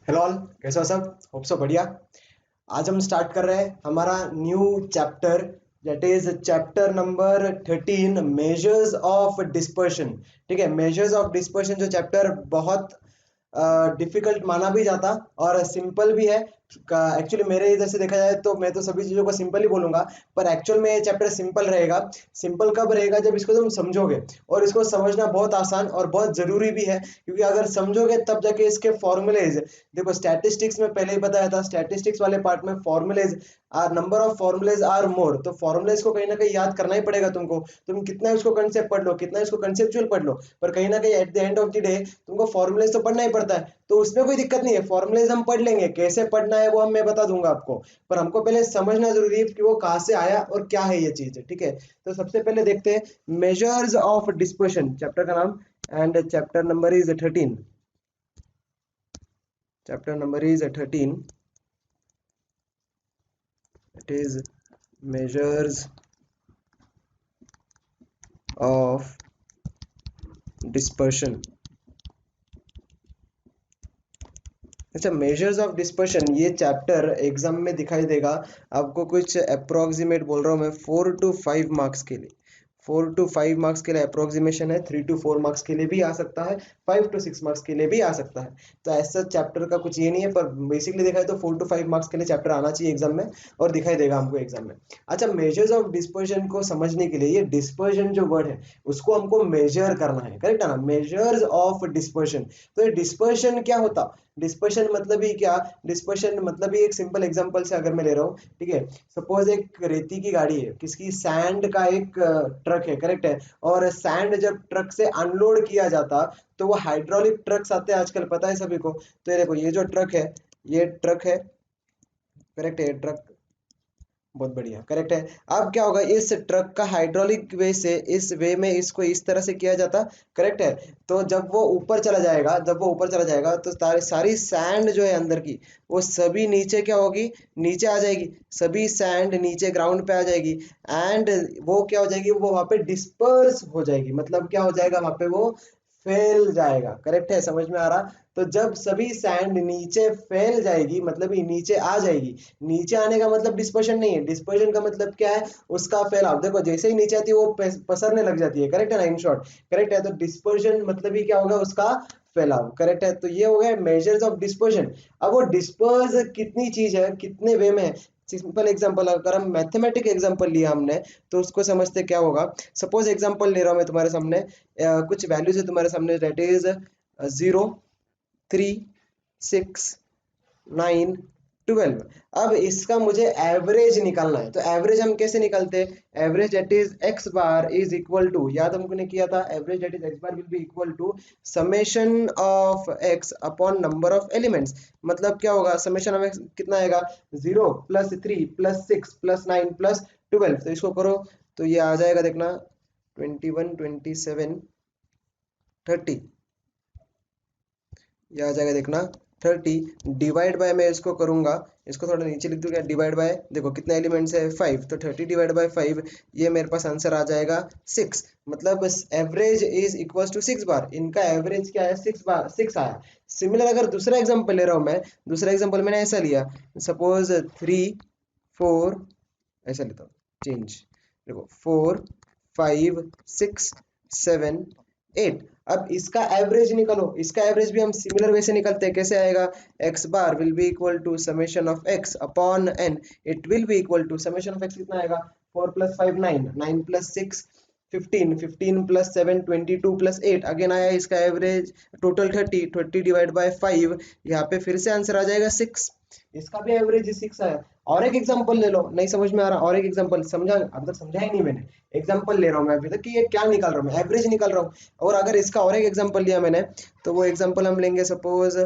Hello all, कैसे हो सब? होप सो बढ़िया। आज हम स्टार्ट कर रहे हैं हमारा new chapter, that is chapter number 13, measures of dispersion. ठीक है, मेजर्स ऑफ डिस्पर्शन जो चैप्टर बहुत डिफिकल्ट माना भी जाता और सिंपल भी है। एक्चुअली मेरे इधर से देखा जाए तो मैं तो सभी चीज़ों को सिंपल ही बोलूंगा, पर एक्चुअल में ये चैप्टर सिंपल रहेगा। सिंपल कब रहेगा? जब इसको तुम समझोगे, और इसको समझना बहुत आसान और बहुत ज़रूरी भी है, क्योंकि अगर समझोगे तब जाके इसके फॉर्मूलेज। देखो, स्टैटिस्टिक्स में पहले ही बताया था, स्टैटिस्टिक्स वाले पार्ट में formulas are number of formulas are more, तो फॉर्मूलेज को कहीं ना कहीं याद करना ही पड़ेगा तुमको। तुम कितना इसको कंसेप्ट पढ़ लो, कितना इसको कंसेप्चुअल पढ़ लो, पर कहीं ना कहीं at the end of the day तुमको फॉर्मूलेज तो पढ़ना ही पड़ता है। तो उसमें कोई दिक्कत नहीं है, फॉर्मूलेज हम पढ़ लेंगे, कैसे पढ़ना है वो मैं बता दूंगा आपको। पर हमको पहले समझना जरूरी है कि वो कहाँ से आया और क्या है ये चीज, ठीक है। तो सबसे पहले देखते हैं मेजर्स ऑफ डिस्पर्शन, चैप्टर का नाम, and chapter number is 13। Chapter number is 13, it is measures of dispersion। अच्छा, मेजर्स ऑफ डिस्पर्शन ये चैप्टर एग्जाम में दिखाई देगा आपको, कुछ अप्रोक्सीमेट बोल रहा हूँ मैं, 4 to 5 मार्क्स के लिए। 4 to 5 मार्क्स के लिए अप्रोक्सीमेशन है, 3 to 4 मार्क्स के लिए भी आ सकता है, 5 to 6 मार्क्स के लिए भी आ सकता है। तो ऐसा चैप्टर का कुछ ये नहीं है, पर बेसिकली देखा है तो 4 to 5 मार्क्स के लिए चैप्टर आना चाहिए एग्जाम में, और दिखाई देगा हमको एग्जाम में। अच्छा, मेजर्स ऑफ डिस्पर्शन को समझने के लिए, ये डिस्पर्शन जो वर्ड है उसको हमको मेजर करना है, करेक्ट है ना? Measures of dispersion. तो ये डिस्पर्शन क्या होता? डिस्पर्शन मतलब ही क्या? डिस्पर्शन मतलब ही एक सिंपल एग्जांपल से अगर मैं ले रहा हूँ, ठीक है। सपोज एक रेती की गाड़ी है, किसकी, सैंड का एक ट्रक है, करेक्ट है। और सैंड जब ट्रक से अनलोड किया जाता तो वो हाइड्रोलिक ट्रक्स आते हैं आजकल, पता है सभी को। तो ये देखो, ये जो ट्रक है, ये ट्रक है, करेक्ट है, ट्रक, बहुत बढ़िया, करेक्ट है। अब क्या होगा, इस ट्रक का हाइड्रोलिक वे से, इस वे में इसको इस तरह से किया जाता, करेक्ट है। तो जब वो ऊपर चला जाएगा, जब वो ऊपर चला जाएगा तो सारी सारी सैंड जो है अंदर की, वो सभी नीचे क्या होगी, नीचे आ जाएगी। सभी सैंड नीचे ग्राउंड पे आ जाएगी, एंड वो क्या हो जाएगी, वो वहां पे डिस्पर्स हो जाएगी। मतलब क्या हो जाएगा वहां पे, वो फैल जाएगा, करेक्ट है, समझ में आ रहा? तो जब सभी सैंड नीचे फैल जाएगी, मतलब ये नीचे आ जाएगी। नीचे आने का मतलब डिस्पर्शन नहीं है, डिस्पर्शन का मतलब क्या है, उसका फैलाव। देखो, जैसे ही नीचे आती है वो पसरने लग जाती है, करेक्ट है ना, इन शॉर्ट, करेक्ट है। तो डिस्पर्शन मतलब ही क्या होगा, उसका फैलाव, करेक्ट है। तो ये हो गया मेजर्स ऑफ डिस्पर्शन। अब वो डिस्पर्स कितनी चीज है, कितने वे में है। सिंपल एग्जांपल, अगर हम मैथमेटिक एग्जांपल लिया हमने, तो उसको समझते क्या होगा। सपोज एग्जांपल ले रहा हूं मैं तुम्हारे सामने, कुछ वैल्यूज है तुम्हारे सामने, दैट इज 0, 3, 6, 9, 12। अब इसका मुझे एवरेज निकालना है, तो एवरेज हम कैसे निकालते हैं? Average that is x bar is equal to, याद हमको ने किया था, average that is x bar will be equal to summation of x upon number of elements. मतलब क्या होगा, समेशन ऑफ एक्स कितना आएगा, 0 प्लस 3 प्लस 6 प्लस 9 प्लस 12। तो इसको करो तो ये आ जाएगा, देखना, 21, 27, 30, ये आ जाएगा, देखना, 30। डिवाइड बाय मैं इसको करूंगा, इसको थोड़ा नीचे लिख दूंगा, डिवाइड बाय, देखो कितने एलिमेंट्स है, 5, तो 30 डिवाइड बाय 5, ये मेरे पास आंसर आ जाएगा 6। मतलब एवरेज इज इक्वल टू 6 बार, इनका एवरेज क्या है, 6 बार, 6 आया। सिमिलर अगर दूसरा एग्जांपल ले रहा हूं मैं, दूसरा एग्जांपल मैंने ऐसा लिया, सपोज 3, 4, ऐसा लेता हूँ, चेंज, देखो 4, 5, 6, 7, 8। अब इसका एवरेज निकालो, इसका एवरेज भी हम सिमिलर वे से निकलते हैं, कैसे आएगा, x bar will be equal to summation of x upon n, it will be equal to summation of x कितना आएगा, 4 plus 5 9, 9 plus 6 15, 15 plus 7 22 plus 8, again आया इसका एवरेज टोटल 30, 30 डिवाइड बाय 5, यहाँ पे फिर से आंसर आ जाएगा 6। इसका भी एवरेज 6 आया। और एक एग्जांपल ले लो, नहीं समझ में आ रहा, और एक एग्जांपल, समझा अब तक, समझा ही नहीं मैंने। एग्जांपल ले रहा हूँ मैं अभी तक कि ये क्या निकाल रहा हूँ मैं, एवरेज निकाल रहा हूँ। और अगर इसका और एक एग्जांपल लिया मैंने, तो वो एग्जांपल हम लेंगे, सपोज,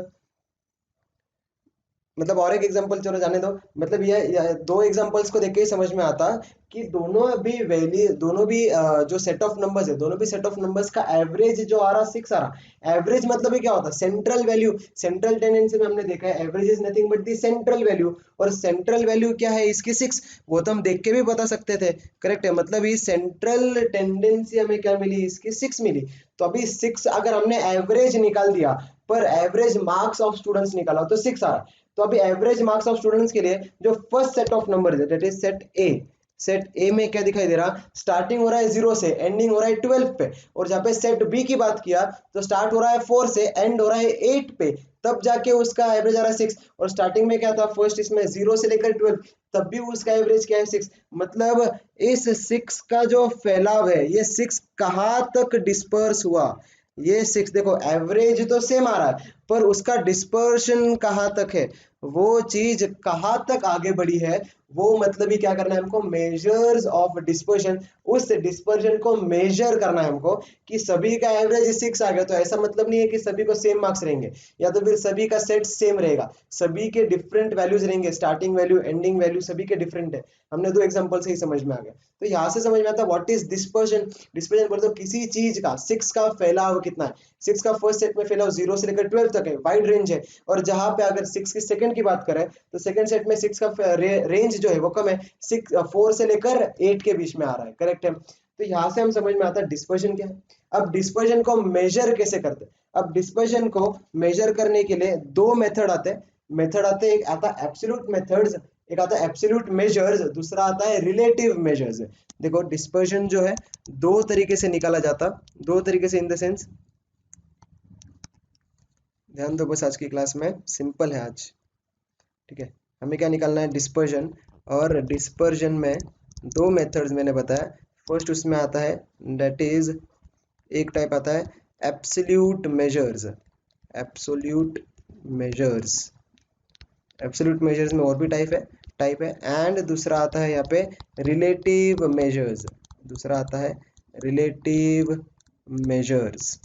मतलब और एक एग्जांपल चलो जाने दो, मतलब ये दो एग्जांपल्स को देख के ही समझ में आता कि दोनों भी वैल्यू, दोनों भी जो सेट ऑफ नंबर्स है, दोनों भी सेट ऑफ नंबर्स का एवरेज जो आ रहा, 6 आ रहा। एवरेज मतलब ये क्या होता है, सेंट्रल वैल्यू। सेंट्रल टेंडेंसी में हमने देखा है average is nothing but the central value, और सेंट्रल वैल्यू क्या है इसकी, 6। वो तो हम देख के भी बता सकते थे, करेक्ट है। मतलब ये सेंट्रल टेंडेंसी हमें क्या मिली, इसकी 6 मिली। तो अभी 6 अगर हमने एवरेज निकाल दिया, पर एवरेज मार्क्स ऑफ स्टूडेंट्स निकाला तो 6 आ रहा है। तो अभी एवरेज मार्क्स ऑफ स्टूडेंट्स के लिए जो फर्स्ट सेट ऑफ नंबर है दैट इज सेट ए में क्या दिखाई दे रहा, स्टार्टिंग हो रहा है 0 से, एंडिंग हो रहा है 12 पे। और जहाँ पे सेट बी की बात किया तो स्टार्ट हो रहा है 4 से, एंड हो रहा है 8 पे, तब जाके उसका एवरेज आ रहा है 6। और स्टार्टिंग में क्या था, फर्स्ट इसमें 0 से लेकर 12, तब भी उसका एवरेज क्या है 6। मतलब इस 6 का जो फैलाव है, ये 6 कहाँ तक डिस्पर्स हुआ, ये 6 देखो एवरेज तो सेम आ रहा है पर उसका डिस्पर्शन कहाँ तक है, वो चीज कहाँ तक आगे बढ़ी है, वो मतलब ही क्या करना है हमको, मेजर्स ऑफ डिस्पर्शन। उस डिस्पर्शन को मेजर करना है हमको कि सभी का एवरेज 6 आ गया तो ऐसा मतलब नहीं है कि सभी को सेम मार्क्स रहेंगे या तो फिर सभी का सेट सेम रहेगा, सभी के डिफरेंट वैल्यूज रहेंगे, स्टार्टिंग वैल्यू एंडिंग वैल्यू सभी के डिफरेंट है। हमने दो एग्जांपल से ही समझ में आ गया। तो यहाँ से समझ में आता है व्हाट इज डिस्पर्शन। डिस्पर्शन बोलते किसी चीज का 6 का फैलाव कितना है। 6 का फर्स्ट सेट में फैलाव 0 से लेकर 12 तक है, वाइड रेंज है। और जहां पे अगर 6 की सेकंड की बात करें तो सेकंड सेट में 6 का रेंज जो है वो कम है, 4 से लेकर 8 के बीच में आ रहा है, करेक्ट है। तो यहाँ से हम समझ में आता है डिस्पर्शन क्या है। अब डिस्पर्शन को मेजर कैसे करते हैं, अब डिस्पर्शन को मेजर करने के लिए दो मेथड आते हैं। एक आता है एब्सोल्यूट मेथड्स, एक आता है एब्सोल्यूट मेजर्स, दूसरा आता है रिलेटिव मेजर्स। देखो डिस्पर्शन जो है दो तरीके से निकाला जाता, दो तरीके से इन द सेंस, ध्यान दो बस, आज की क्लास में सिंपल है आज, ठीक है। हमें क्या निकालना है, डिस्पर्जन। और डिस्पर्जन में दो मेथड्स मैंने बताया। फर्स्ट उसमें आता है दैट इज, एक टाइप आता है absolute measures, absolute measures, absolute measures में और भी टाइप है एंड दूसरा आता है यहाँ पे रिलेटिव मेजर्स, दूसरा आता है रिलेटिव मेजर्स,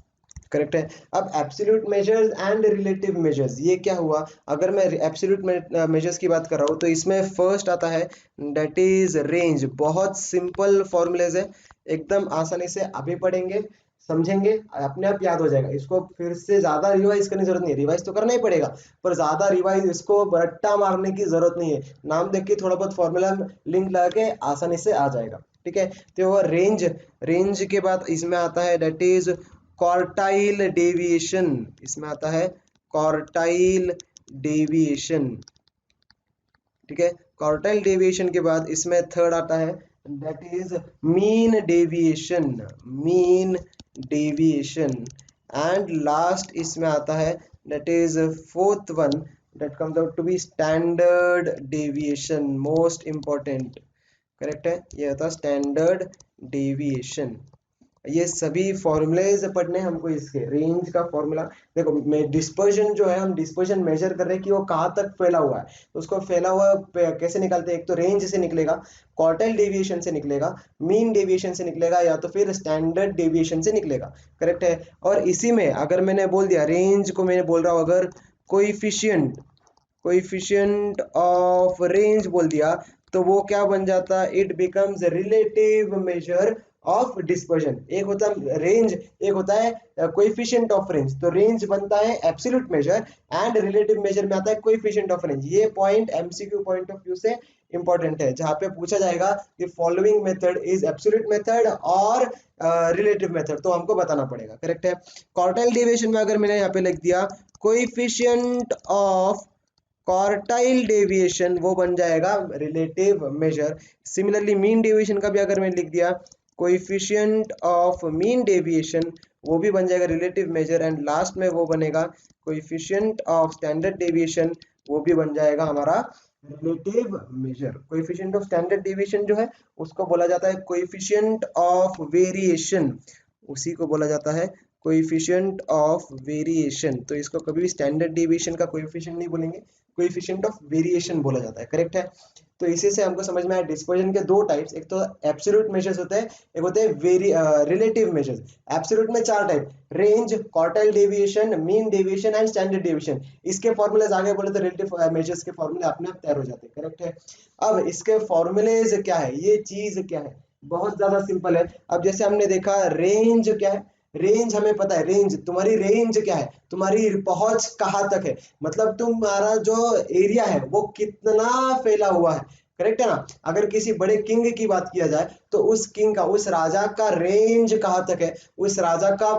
करेक्ट है। अब absolute measures and relative measures, ये क्या हुआ, अगर मैं एब्सोल्यूट मेजर्स की बात कर रहा हूँ तो इसमें फर्स्ट आता है दैट इज रेंज। बहुत सिंपल फॉर्मूलेज है, एकदम आसानी से अभी पढ़ेंगे समझेंगे अपने आप याद हो जाएगा। इसको फिर से ज्यादा रिवाइज करने की जरूरत नहीं है, रिवाइज तो करना ही पड़ेगा पर ज्यादा रिवाइज इसको रट्टा मारने की जरूरत नहीं है। नाम देख के थोड़ा बहुत फॉर्मूला लिंक लगा के आसानी से आ जाएगा, ठीक है। तो वो रेंज के बाद इसमें आता है दैट इज क्वार्टाइल डेविएशन, इसमें आता है क्वार्टाइल डेविएशन, ठीक है। क्वार्टाइल डेविएशन के बाद इसमें थर्ड आता है that is mean deviation, mean deviation. And last इसमें आता है that is fourth one that comes out to be standard deviation, most important, correct है। ये होता है स्टैंडर्ड डेविएशन। ये सभी फॉर्मूलेज पढ़ने हमको इसके, रेंज का फॉर्मूला देखो, मैं डिस्पर्जन जो है हम डिस्पर्जन मेजर कर रहे हैं कि वो कहाँ तक फैला हुआ है, तो उसको फैला हुआ कैसे निकालते हैं, एक तो रेंज से निकलेगा, क्वार्टाइल डेविएशन से निकलेगा, मीन डेविएशन से निकलेगा या तो फिर स्टैंडर्ड डेविएशन से निकलेगा, करेक्ट है। और इसी में अगर मैंने बोल दिया रेंज को, मैंने बोल रहा हूँ अगर कोइफिशिएंट ऑफ रेंज बोल दिया तो वो क्या बन जाता, it becomes relative measure of dispersion. एक होता है रेंज, एक होता है कोइफिशिएंट ऑफ रेंज। तो रेंज बनता है absolute major and relative major में आता है कोइफिशिएंट ऑफ रेंज। ये point MCQ point of view से इंपॉर्टेंट है, जहां पे पूछा जाएगा कि following method is absolute method और रिलेटिव मेथड, तो हमको बताना पड़ेगा, करेक्ट है। क्वार्टाइल डेविएशन में अगर मैंने यहाँ पे लिख दिया कोइफिशिएंट ऑफ क्वार्टाइल डेविएशन, वो बन जाएगा relative major. Similarly mean deviation का भी अगर मैं लिख दिया कोइफिशिएंट ऑफ मीन डेविएशन, वो भी बन जाएगा रिलेटिव मेजर। एंड लास्ट में वो बनेगा कोइफिशिएंट ऑफ स्टैंडर्ड डेविएशन, वो भी बन जाएगा हमारा relative major. Coefficient of standard deviation जो है उसको बोला जाता है कोइफिशिएंट ऑफ वेरिएशन, उसी को बोला जाता है कोइफिशिएंट ऑफ वेरिएशन। तो इसको कभी भी स्टैंडर्ड डेविएशन का कोइफिशिएंट नहीं बोलेंगे, कोइफिशिएंट ऑफ वेरिएशन बोला जाता है, करेक्ट है। तो इसी से हमको समझ में आया डिस्पर्जन के दो टाइप्स, एक तो एब्सोल्यूट मेजर्स होते हैं, एक होते हैं रिलेटिव मेजर्स। एब्सोल्यूट में चार type, range, quartile deviation, mean deviation and standard deviation. इसके फॉर्मूलेज आगे बोले तो रिलेटिव मेजर्स के फॉर्मूले अपने आप तैयार हो जाते हैं, करेक्ट है। अब इसके फॉर्मूलेज क्या है, ये चीज क्या है, बहुत ज्यादा सिंपल है। अब जैसे हमने देखा रेंज क्या है, रेंज हमें पता है, रेंज तुम्हारी रेंज क्या है, तुम्हारी पहुंच कहाँ तक है, मतलब तुम्हारा जो एरिया है वो कितना फैला हुआ है, करेक्ट है ना। अगर किसी बड़े किंग की बात किया जाए तो उस किंग का, उस राजा का रेंज कहाँ तक है, उस राजा का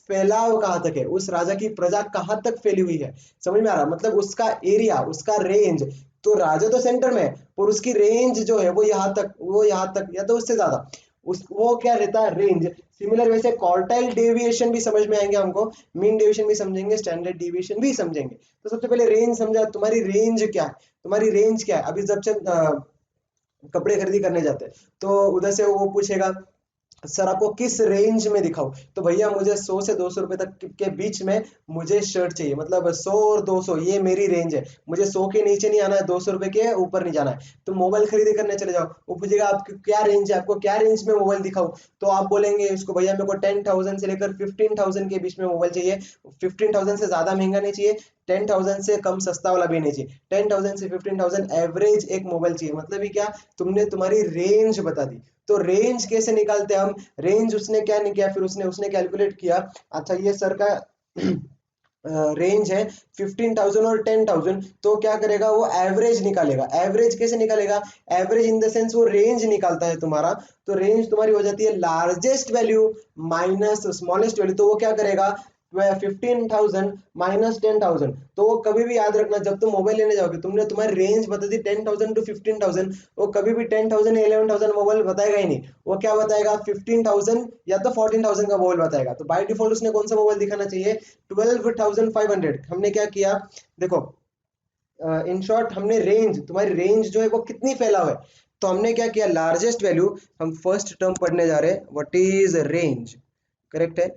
फैलाव कहाँ तक है, उस राजा की प्रजा कहाँ तक फैली हुई है, समझ में आ रहा, मतलब उसका एरिया, उसका रेंज। तो राजा तो सेंटर में है, पर उसकी रेंज जो है वो यहाँ तक, वो यहाँ तक, या तो उससे ज्यादा, उस वो क्या रहता है, रेंज। सिमिलर वैसे क्वार्टाइल डेविएशन भी समझ में आएंगे हमको, मीन डेविएशन भी समझेंगे, स्टैंडर्ड डेविएशन भी समझेंगे। तो सबसे पहले रेंज समझा, तुम्हारी रेंज क्या है, तुम्हारी रेंज क्या है। अभी जब से कपड़े खरीदी करने जाते हैं तो उधर से वो पूछेगा सर आपको किस रेंज में दिखाऊं, तो भैया मुझे 100 से 200 रुपए तक के बीच में मुझे शर्ट चाहिए, मतलब 100 और 200 ये मेरी रेंज है, मुझे 100 के नीचे नहीं आना है, 200 रुपए के ऊपर नहीं जाना है। तो मोबाइल खरीदी करने चले जाओ, वो पूछेगा आपकी क्या रेंज है, आपको क्या रेंज में मोबाइल दिखाऊं, तो आप बोलेंगे उसको भैया मेरे को 10,000 से लेकर 15,000 के बीच में मोबाइल चाहिए, 15,000 से ज्यादा महंगा नहीं चाहिए, 10,000 से कम सस्ता वाला भी नहीं चाहिए, 10,000 से 15,000 एवरेज एक मोबाइल चाहिए। मतलब ये क्या, तुमने तुम्हारी रेंज बता दी। तो रेंज कैसे निकालते हैं हम, रेंज उसने क्या नहीं किया, फिर उसने उसने कैलकुलेट किया, अच्छा ये सर का रेंज है 15,000 और 10,000, तो क्या करेगा वो एवरेज निकालेगा। एवरेज कैसे निकालेगा, एवरेज इन द सेंस वो रेंज निकालता है तुम्हारा। तो रेंज तुम्हारी हो जाती है largest value minus smallest value. तो वो क्या करेगा, 15,000 माइनस 10,000। तो वो कभी भी याद रखना, जब तुम मोबाइल लेने जाओगे, तुमने तुम्हारी रेंज बता दी 10,000 टू 15,000, वो कभी भी 10,000 या 11,000 मोबाइल बताएगा ही नहीं, वो क्या बताएगा 15,000 या तो 14,000 का मोबाइल बताएगा। तो बाय डिफॉल्ट उसने कौन सा मोबाइल दिखाना चाहिए, 12,500। हमने क्या किया, देखो इन शॉर्ट हमने रेंज, तुम्हारी रेंज जो है वो कितनी फैला हुआ है, तो हमने क्या किया, लार्जेस्ट वैल्यू, हम फर्स्ट टर्म पढ़ने जा रहे हैं, व्हाट इज रेंज, करेक्ट है।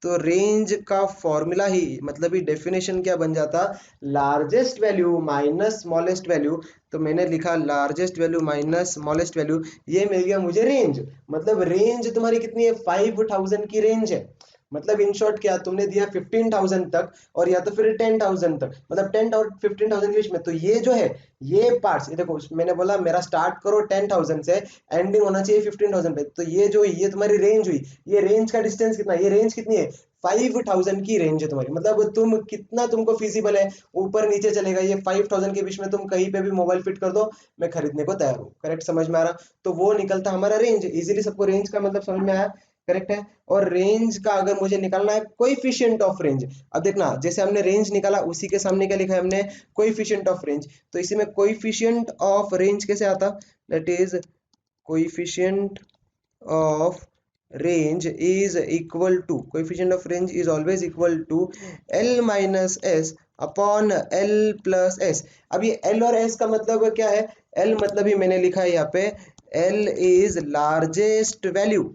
तो रेंज का फॉर्मूला ही, मतलब ही डेफिनेशन क्या बन जाता, largest value minus smallest value. तो मैंने लिखा largest value minus smallest value, ये मिल गया मुझे रेंज। मतलब रेंज तुम्हारी कितनी है, 5,000 की रेंज है। मतलब इन शॉर्ट क्या, तुमने दिया 15,000 तक और या तो फिर 10,000 तक, मतलब 10 और 15,000 के बीच में। तो ये जो है, ये पार्ट्स, ये देखो मैंने बोला मेरा स्टार्ट करो 10,000 से, एंडिंग होना चाहिए 15,000 पे। तो ये जो ये तुम्हारी रेंज हुई, ये रेंज का डिस्टेंस कितना, ये रेंज कितनी है, 5,000 की रेंज है तुम्हारी। मतलब तुम कितना तुमको फिजिबल है, ऊपर नीचे चलेगा, ये 5,000 के बीच में तुम कहीं पे भी मोबाइल फिट कर दो, मैं खरीदने को तैयार हूँ। करेक्ट, समझ में आ रहा, तो वो निकलता हमारा रेंज। इजीली सबको रेंज का मतलब समझ में आया, करेक्ट है। और रेंज का अगर मुझे निकालना है कोएफिशिएंट ऑफ रेंज, अब देखना जैसे हमने रेंज निकाला उसी के सामने क्या लिखा है हमने, कोएफिशिएंट ऑफ रेंज। तो इसी में कोएफिशिएंट ऑफ रेंज कैसे आता, that is coefficient of range is equal to, coefficient of range is always equal to L minus S upon L plus S। अब ये L और S का मतलब क्या है, L मतलब ही मैंने लिखा है यहाँ पे, L is largest value,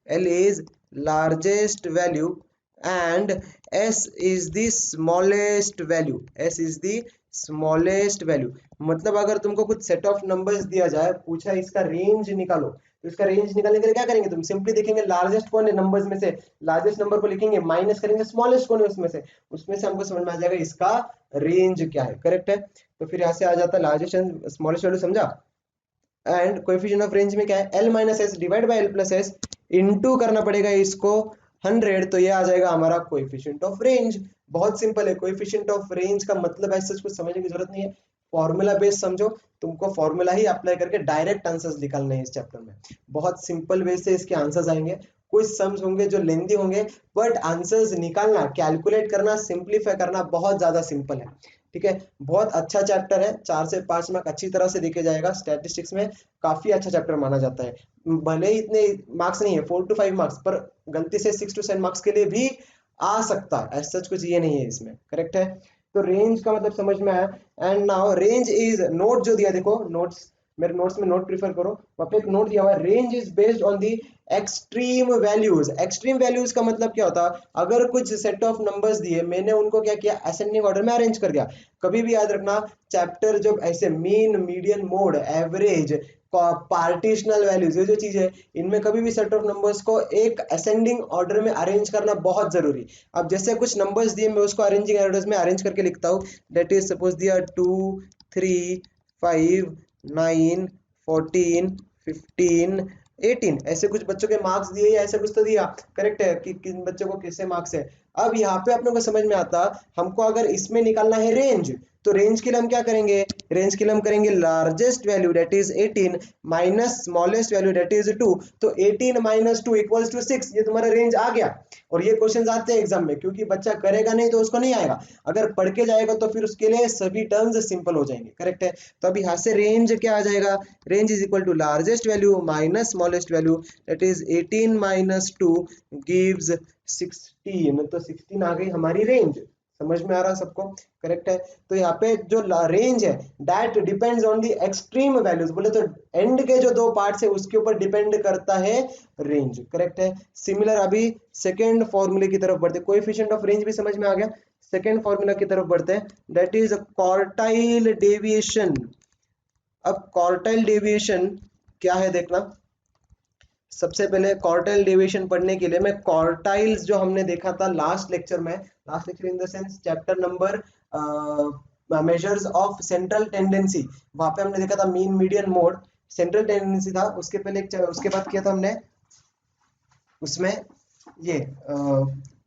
L is largest value and S is the smallest value, S is the smallest value। मतलब अगर तुमको कुछ सेट ऑफ नंबर्स दिया जाए, पूछा इसका रेंज निकालो, तो इसका रेंज निकालने के लिए क्या करेंगे, तुम सिंपली देखेंगे लार्जेस्ट कौन है नंबर्स में से, लार्जेस्ट नंबर को लिखेंगे, माइनस करेंगे स्मॉलेस्ट कौन है उसमें से हमको समझ में आ जाएगा इसका रेंज क्या है। करेक्ट है, तो फिर यहाँ से आ जाता है लार्जेस्ट एंड स्मॉलेस्ट वैल्यू, समझा। एंड कोएफिशिएंट ऑफ रेंज में क्या है, L minus S divide by L plus S, into करना पड़ेगा इसको 100, तो ये आ जाएगा हमारा कोएफिशिएंट ऑफ रेंज। बहुत सिंपल है, कोएफिशिएंट ऑफ रेंज का मतलब ऐसा कुछ समझने की जरूरत नहीं है, फॉर्मूला बेस समझो, तुमको फॉर्मूला ही अप्लाई करके डायरेक्ट आंसर्स निकालने हैं इस चैप्टर में। बहुत सिंपल वे से इसके आंसर्स आएंगे, कुछ सम्स होंगे जो लेंदी होंगे, बट आंसर्स निकालना, कैलकुलेट करना, सिंप्लीफाई करना बहुत ज्यादा सिंपल है। ठीक है, बहुत अच्छा चैप्टर है, 4 से 5 मार्क अच्छी तरह से देखे जाएगा, स्टैटिस्टिक्स में काफी अच्छा चैप्टर माना जाता है। भले ही इतने मार्क्स नहीं है 4 to 5 मार्क्स, पर गलती से 6 to 7 मार्क्स के लिए भी आ सकता है, ऐसा कुछ ये नहीं है इसमें। करेक्ट है, तो रेंज का मतलब समझ में आया। And now range is, note जो दिया देखो, नोट्स मेरे नोट्स में नोट प्रीफर करो, वहां पे एक नोट दिया हुआ है, range is based on the extreme values. Extreme values का मतलब क्या होता है, अगर कुछ सेट ऑफ नंबर्स दिए, मैंने उनको क्या किया, असेंडिंग ऑर्डर में अरेंज कर दिया। कभी भी याद रखना, चैप्टर जब ऐसे mean, median, mode, average, partitional values, ये जो चीज है, इनमें कभी भी सेट ऑफ नंबर्स को एक असेंडिंग ऑर्डर में अरेंज करना बहुत जरूरी। अब जैसे कुछ नंबर्स दिए, मैं उसको अरेंजिंग ऑर्डर्स में अरेंज करके लिखता हूँ, दैट इज सपोज दिया 2 3 5 9 14 15 18, ऐसे कुछ बच्चों के मार्क्स दिए या ऐसा कुछ तो दिया। करेक्ट है, कि किन बच्चों को किससे मार्क्स है। अब यहाँ पे अपने को समझ में आता, हमको अगर इसमें निकालना है रेंज, तो रेंज के लिए हम क्या करेंगे, रेंज के लिए हम करेंगे largest value that is 18 minus smallest value that is 2। तो 18 माइनस 2 इक्वल्स टू 6, ये तुम्हारा रेंज आ गया। और ये क्वेश्चन आते हैं एग्जाम में, क्योंकि बच्चा करेगा नहीं तो उसको नहीं आएगा, अगर पढ़ के जाएगा तो फिर उसके लिए सभी टर्म्स सिंपल हो जाएंगे। करेक्ट है। तो अभी यहाँ से रेंज क्या आ जाएगा, range is equal to largest value minus smallest value, that is 18 minus 2 gives 16। तो 16 आ गई हमारी रेंज। समझ में आ रहा है सबको? करेक्ट है। तो यहाँ पे जो रेंज है that depends on the extreme values, बोले तो एंड के जो दो पार्ट्स है उसके ऊपर डिपेंड करता है रेंज। करेक्ट है। सिमिलर अभी सेकेंड फॉर्मूले की तरफ बढ़ते, कोएफिशिएंट ऑफ रेंज भी समझ में आ गया। सेकेंड फॉर्मूला की तरफ बढ़ते हैं, दैट इज क्वार्टाइल डेविएशन। अब क्वार्टाइल डेविएशन क्या है देखना। सबसे पहले क्वार्टाइल डेविएशन पढ़ने के लिए मैं क्वार्टाइल्स जो हमने देखा था लास्ट लेक्चर में, last lecture in the sense chapter number measures of central tendency, वहां पे हमने देखा था mean median mode, central tendency था। उसके पहले उसके बाद किया था हमने उसमें ये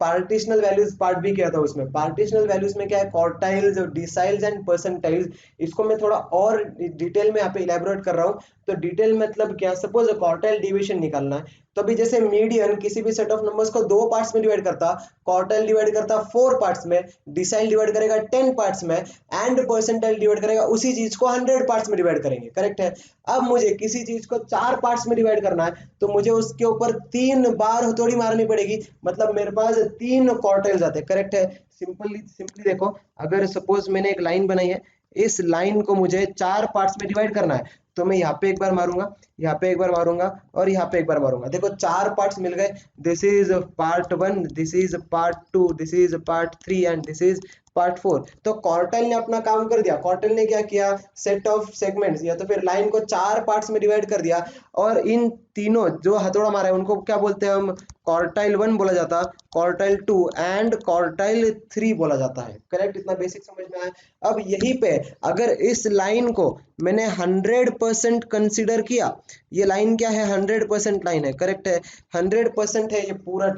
पार्टिशनल वैल्यूज पार्ट भी किया था। उसमें पार्टिशनल वैल्यूज में क्या है, क्वार्टाइल्स और डिसाइल्स एंड परसेंटाइल्स, इसको मैं थोड़ा और डिटेल में यहाँ पे इलेबोरेट कर रहा हूँ। तो डिटेल मतलब क्या, सपोज क्वार्टाइल डिवीजन निकालना है, तो अभी जैसे मीडियन किसी भी सेट ऑफ नंबर्स को दो पार्ट्स में डिवाइड करता, क्वार्टाइल डिवाइड करता 4 पार्ट्स में, डिसाइल डिवाइड करेगा 10 पार्ट्स में, एंड परसेंटाइल डिवाइड करेगा उसी चीज को 100 पार्ट्स में डिवाइड करेंगे। करेक्ट है। अब मुझे किसी चीज को 4 पार्ट्स में डिवाइड करना है तो मुझे उसके ऊपर 3 बार हथौड़ी मारनी पड़ेगी, मतलब मेरे पास 3 क्वार्टाइल्स आते हैं। करेक्ट है। सिंपली देखो, अगर सपोज मैंने एक लाइन बनाई है, इस लाइन को मुझे 4 पार्ट्स में डिवाइड करना है, तो मैं यहाँ पे एक बार मारूंगा, यहाँ पे एक बार मारूंगा और यहाँ पे एक बार मारूंगा। देखो 4 पार्ट्स मिल गए, this is part 1, this is part 2, this is part 3 and this is part 4। तो क्वार्टाइल ने अपना काम कर दिया। क्वार्टाइल ने क्या किया, सेट ऑफ सेगमेंट्स या तो फिर लाइन को 4 पार्ट्स में डिवाइड कर दिया, और इन तीनों जो हथौड़ा मारा है उनको क्या बोलते हैं हम, क्वार्टाइल 1 बोला जाता, क्वार्टाइल 2 एंड क्वार्टाइल 3 बोला जाता है। करेक्ट। इतना बेसिक समझ में आया। अब यहीं पे अगर इस लाइन को मैंने 100% कंसीडर किया, ये लाइन क्या है, 100% लाइन है। करेक्ट है। 100% है ये पूरा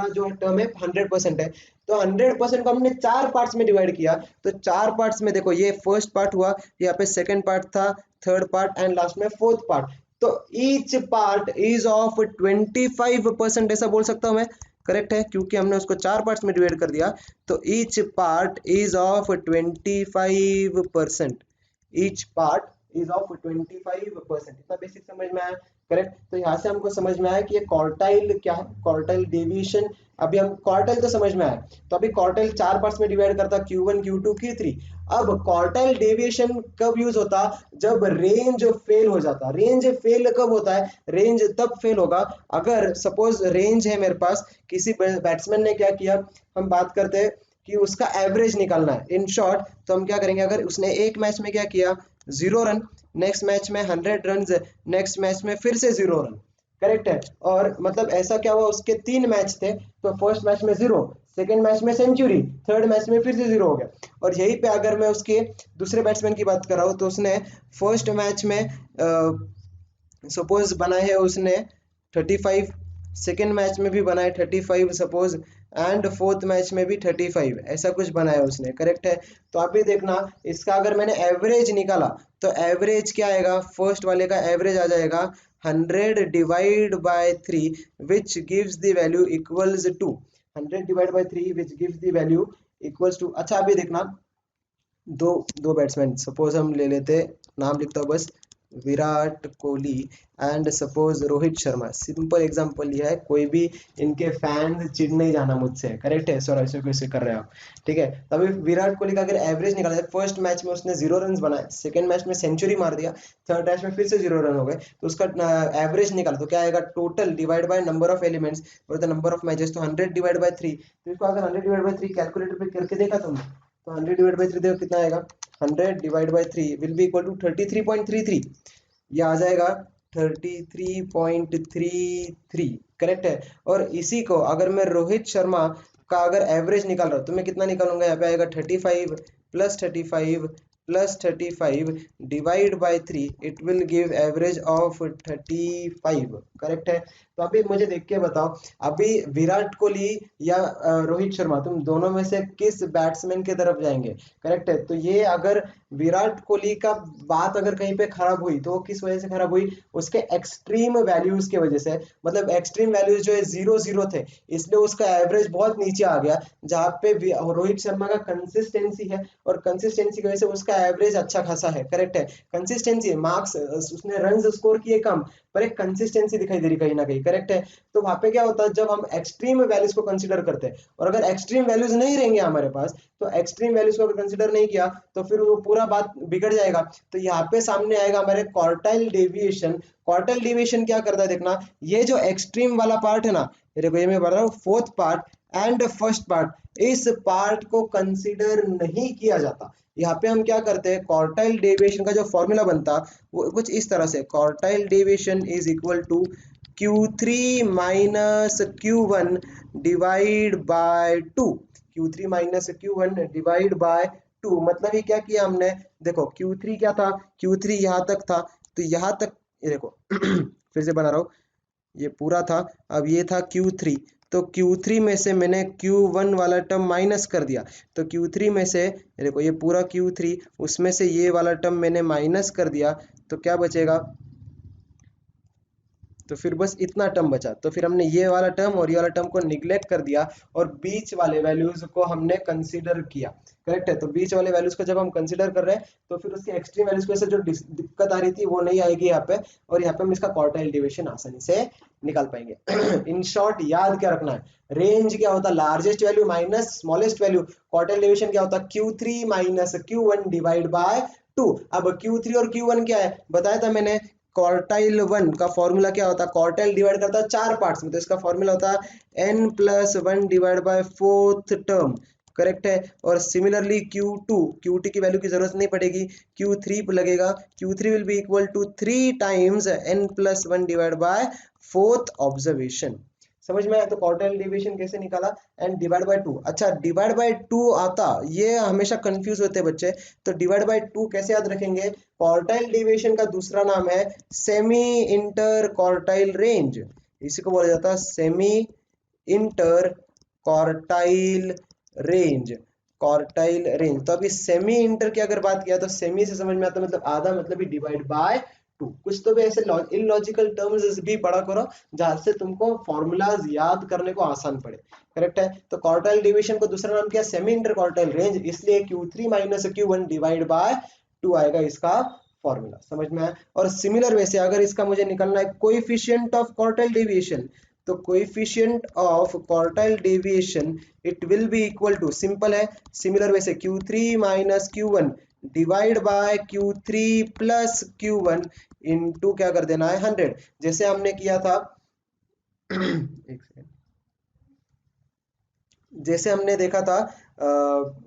जो टर्म है 100% है। तो 100% को हमने 4 पार्ट्स में डिवाइड किया, तो 4 पार्ट्स में देखो ये फर्स्ट पार्ट हुआ, यहाँ पे सेकंड पार्ट था, थर्ड पार्ट एंड लास्ट में फोर्थ पार्ट। तो ईच पार्ट इज ऑफ 25%, ऐसा बोल सकता हूं मैं। करेक्ट है, क्योंकि हमने उसको 4 पार्ट्स में डिवाइड कर दिया। तो each part is of 25%, each part is of 25%। इतना बेसिक समझ में आया। करेक्ट। तो यहाँ से हमको समझ में आया कि ये क्वार्टाइल क्या है, क्वार्टाइल डेविएशन। अभी हम क्वार्टाइल तो समझ में आया, तो अभी क्वार्टाइल 4 पार्ट्स में डिवाइड करता, Q1 Q2 Q3। अब क्वार्टाइल डेविएशन कब यूज होता, जब रेंज फेल हो जाता। रेंज फेल कब होता है, रेंज तब फेल होगा अगर सपोज रेंज है मेरे पास, किसी बैट्समैन ने क्या किया, हम बात करते हैं कि उसका एवरेज निकालना है इन शॉर्ट। तो हम क्या करेंगे, अगर उसने एक मैच में क्या किया 0 रन, नेक्स्ट मैच में 100 रन, नेक्स्ट मैच में फिर से 0 रन। करेक्ट है। और मतलब ऐसा क्या हुआ, उसके 3 मैच थे, तो फर्स्ट मैच में 0, सेकेंड मैच में सेंचुरी, थर्ड मैच में फिर से 0 हो गया। और यहीं पे अगर मैं उसके दूसरे बैट्समैन की बात कर रहा हूँ, तो उसने फर्स्ट मैच में सपोज बनाए है उसने 35, सेकेंड मैच में भी बनाए 35 सपोज, एंड फोर्थ मैच में भी 35, ऐसा कुछ बनाया उसने। करेक्ट है। तो आप भी देखना, इसका अगर मैंने एवरेज निकाला तो एवरेज क्या आएगा, फर्स्ट वाले का एवरेज आ जाएगा 100 divide by 3 which gives the value equals to 100 divide by 3 which gives the value equals to. अच्छा अभी देखना, दो बैट्समैन सपोज हम ले लेते, नाम लिखता हूँ बस, Virat Kohli and suppose Rohit Sharma. Simple example लिया है, कोई भी इनके फैन चिढ़ नहीं जाना मुझसे। करेक्ट है। सर ऐसे कैसे कर रहे हैं आप, ठीक है। तभी विराट कोहली का अगर एवरेज निकाला जाए, फर्स्ट मैच में उसने 0 रन बनाए, सेकंड मैच में सेंचुरी मार दिया, थर्ड मैच में फिर से 0 रन हो गए, तो उसका एवरेज निकाला तो क्या आएगा, total divide by number of elements और द नंबर ऑफ मैचेस, तो 100 डिवाइड बाय 3। तो इसको अगर 100 डिवाइड बाय 3 कैलकुलेटर पे करके देखा तुमने, तो 100 डिवाइड बाय 3 देखो कितना आएगा, 100 divide by 3 will be equal to 33.33, ये आ जाएगा 33.33। करेक्ट है। और इसी को अगर मैं रोहित शर्मा का अगर एवरेज निकाल रहा हूं, तो मैं कितना निकालूंगा, यहाँ पे आएगा 35 plus 35 plus 35 divide by 3 it will give average of 35। Correct है। तो अभी मुझे देख के बताओ, अभी विराट कोहली या रोहित शर्मा, तुम दोनों में से किस बैट्समैन की तरफ जाएंगे? करेक्ट है। तो ये अगर विराट कोहली का बात अगर कहीं पे खराब हुई तो वो किस वजह से खराब हुई? उसके एक्सट्रीम वैल्यूज की वजह से। मतलब एक्सट्रीम वैल्यूज जो है 0-0 थे, इसलिए उसका एवरेज बहुत नीचे आ गया। जहाँ पे रोहित शर्मा का कंसिस्टेंसी है, और कंसिस्टेंसी की वजह से उसका एवरेज अच्छा खासा है। करेक्ट है। कंसिस्टेंसी, मार्क्स उसने रन स्कोर किए कम, पर एक कंसिस्टेंसी दिखाई दे रही कहीं ना कहीं। करेक्ट है। तो वहां पे क्या होता है, जब हम एक्सट्रीम वैल्यूज को कंसिडर करते हैं, और अगर एक्सट्रीम वैल्यूज नहीं रहेंगे हमारे पास, तो एक्सट्रीम वैल्यूज को अगर कंसिडर नहीं किया तो फिर वो पूरा बात बिगड़ जाएगा। तो यहाँ पे सामने आएगा हमारे क्वार्टाइल डेविएशन। क्वार्टाइल डेविएशन क्या करता है, देखना, ये जो एक्सट्रीम वाला पार्ट है ना, ये देखो, ये मैं बता रहा हूँ, fourth part and first part, इस पार्ट को कंसीडर नहीं किया जाता। यहाँ पे हम क्या करते हैं, क्वार्टाइल डेविएशन का जो फॉर्मूला बनता वो कुछ इस तरह से, quartile deviation is equal to Q3 minus Q1 divide by 2। Q3 minus Q1 divide by 2, मतलब ये क्या किया हमने, देखो Q3 क्या था, Q3 यहाँ तक था, तो यहाँ तक, ये देखो फिर से बना रहा हूँ, ये पूरा था, अब ये था Q3, तो Q3 में से मैंने Q1 वाला टर्म माइनस कर दिया। तो Q3 में से देखो, ये पूरा Q3, उसमें से ये वाला टर्म मैंने माइनस कर दिया, तो क्या बचेगा, तो फिर बस इतना टर्म बचा। तो फिर हमने ये वाला टर्म और ये वाला टर्म को निग्लेक्ट कर दिया, और बीच वाले वैल्यूज को हमने कंसीडर किया। करेक्ट है। तो बीच वाले वैल्यूज को जब हम कंसीडर कर रहे हैं, तो फिर उसके एक्सट्रीम वैल्यूज की वजह से जो दिक्कत आ रही थी वो नहीं आएगी यहाँ पे, और यहाँ पे हम इसका क्वार्टाइल डेविएशन आसानी से निकाल पाएंगे। इन शॉर्ट याद क्या रखना है, रेंज क्या होता है, largest value minus smallest value. Quartile deviation क्या होता है, Q3 minus Q1 divide by 2। अब Q3 और Q1 क्या है बताया था मैंने, क्वार्टाइल वन का फॉर्मूला क्या होता है, क्वार्टाइल डिवाइड करता है 4 पार्ट्स में, तो इसका फॉर्मूला होता है n+1 divide by fourth term. Correct है। और सिमिलरली Q2 की वैल्यू की जरूरत नहीं पड़ेगी, Q3 लगेगा, Q3 will be equal to 3 times n+1 divide by fourth observation. समझ में आया? तो क्वार्टाइल डेविएशन कैसे निकाला, एंड डिवाइड बाय 2। अच्छा, डिवाइड बाय 2 आता, ये हमेशा कंफ्यूज होते हैं बच्चे। तो डिवाइड बाय 2 कैसे याद रखेंगे, क्वार्टाइल डेविएशन का दूसरा नाम है सेमी इंटर क्वार्टाइल रेंज। इसी को बोला जाता है semi inter quartile range. Quartile range, तो अभी सेमी इंटर की अगर बात किया तो सेमी से समझ में आता है मतलब आधा, मतलब डिवाइड बाय 2। कुछ तो भी ऐसे इलॉजिकल टर्म्स भी पढ़ा करो जहां से तुमको फॉर्मूलाज याद करने को आसान पड़े। करेक्ट है। तो क्वार्टाइल डिवीजन को दूसरा नाम क्या, सेमी इंटर क्वार्टाइल रेंज, इसलिए Q3 minus Q1 divide by 2 आएगा इसका फॉर्मूला। समझ में आया? और सिमिलर वैसे अगर इसका मुझे निकालना है कोएफिशिएंट ऑफ क्वार्टाइल डेविएशन, तो coefficient of quartile deviation it will be equal to, simple है, सिमिलर वैसे Q3 minus Q1 divide by Q3 plus Q1 into क्या कर देना है 100, जैसे हमने किया था एक सेकंड, जैसे हमने देखा था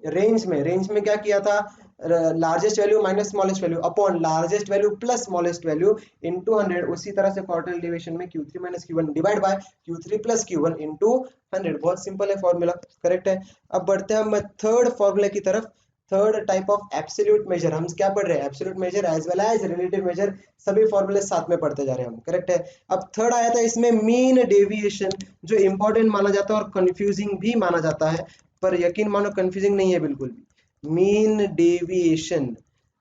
रेंज में क्या किया था, largest value minus smallest value upon largest value plus smallest value into 100। उसी तरह से क्वार्टाइल डेविएशन में Q3 minus Q1 divide by Q3 plus Q1 into 100। बहुत सिंपल है फॉर्मूला। करेक्ट है। अब बढ़ते हैं हम थर्ड फॉर्मूले की तरफ। Third type of absolute measure, हम क्या पढ़ रहे हैं, absolute measure as well as relative measure, सभी फॉर्मूले साथ में पढ़ते जा रहे हैं हम। करेक्ट है। अब थर्ड आया था इसमें मीन डेविएशन, जो इंपॉर्टेंट माना जाता है और कंफ्यूजिंग भी माना जाता है, पर यकीन मानो कंफ्यूजिंग नहीं है बिल्कुल भी। मीन डेविएशन,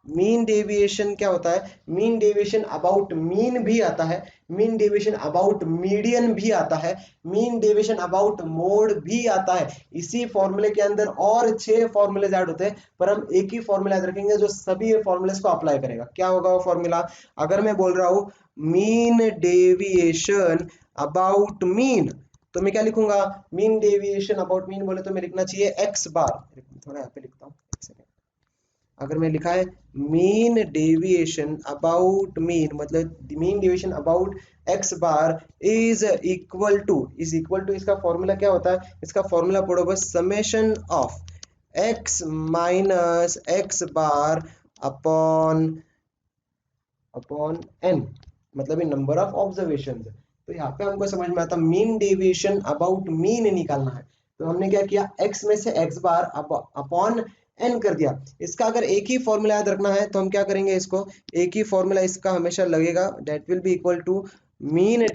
मीन डेविएशन क्या होता है, मीन डेविएशन अबाउट मीन भी आता है, मीन डेविएशन अबाउट मीडियन भी आता है, मीन डेविएशन अबाउट मोड भी आता है। इसी फॉर्मूले के अंदर और 6 फॉर्मूले ऐड होते हैं, पर हम एक ही फॉर्मूला याद रखेंगे जो सभी फॉर्मूलेस को अप्लाई करेगा। क्या होगा वो फॉर्मूला, अगर मैं बोल रहा हूं मीन डेविएशन अबाउट मीन, तो मैं क्या लिखूंगा, मीन डेविएशन अबाउट मीन बोले तो मैं लिखना चाहिए x बार, थोड़ा यहाँ पे लिखता हूँ, एक सेकंड। अगर मैं लिखा है मीन डेविएशन अबाउट मीन, मतलब mean deviation about x bar is equal to इसका फॉर्मूला क्या होता है, इसका फॉर्मूला पढ़ो बस, summation of x minus x bar upon n, मतलब नंबर ऑफ ऑब्जर्वेशन। तो यहाँ पे हमको समझ में आता मीन डेविएशन अबाउट मीन निकालना है, तो हमने क्या किया, x में से x बार अपॉन एन कर दिया। इसका अगर एक ही फॉर्मूला याद रखना है तो हम क्या करेंगे, इसको एक ही फॉर्मूला इसका हमेशा लगेगा, that will be equal to mean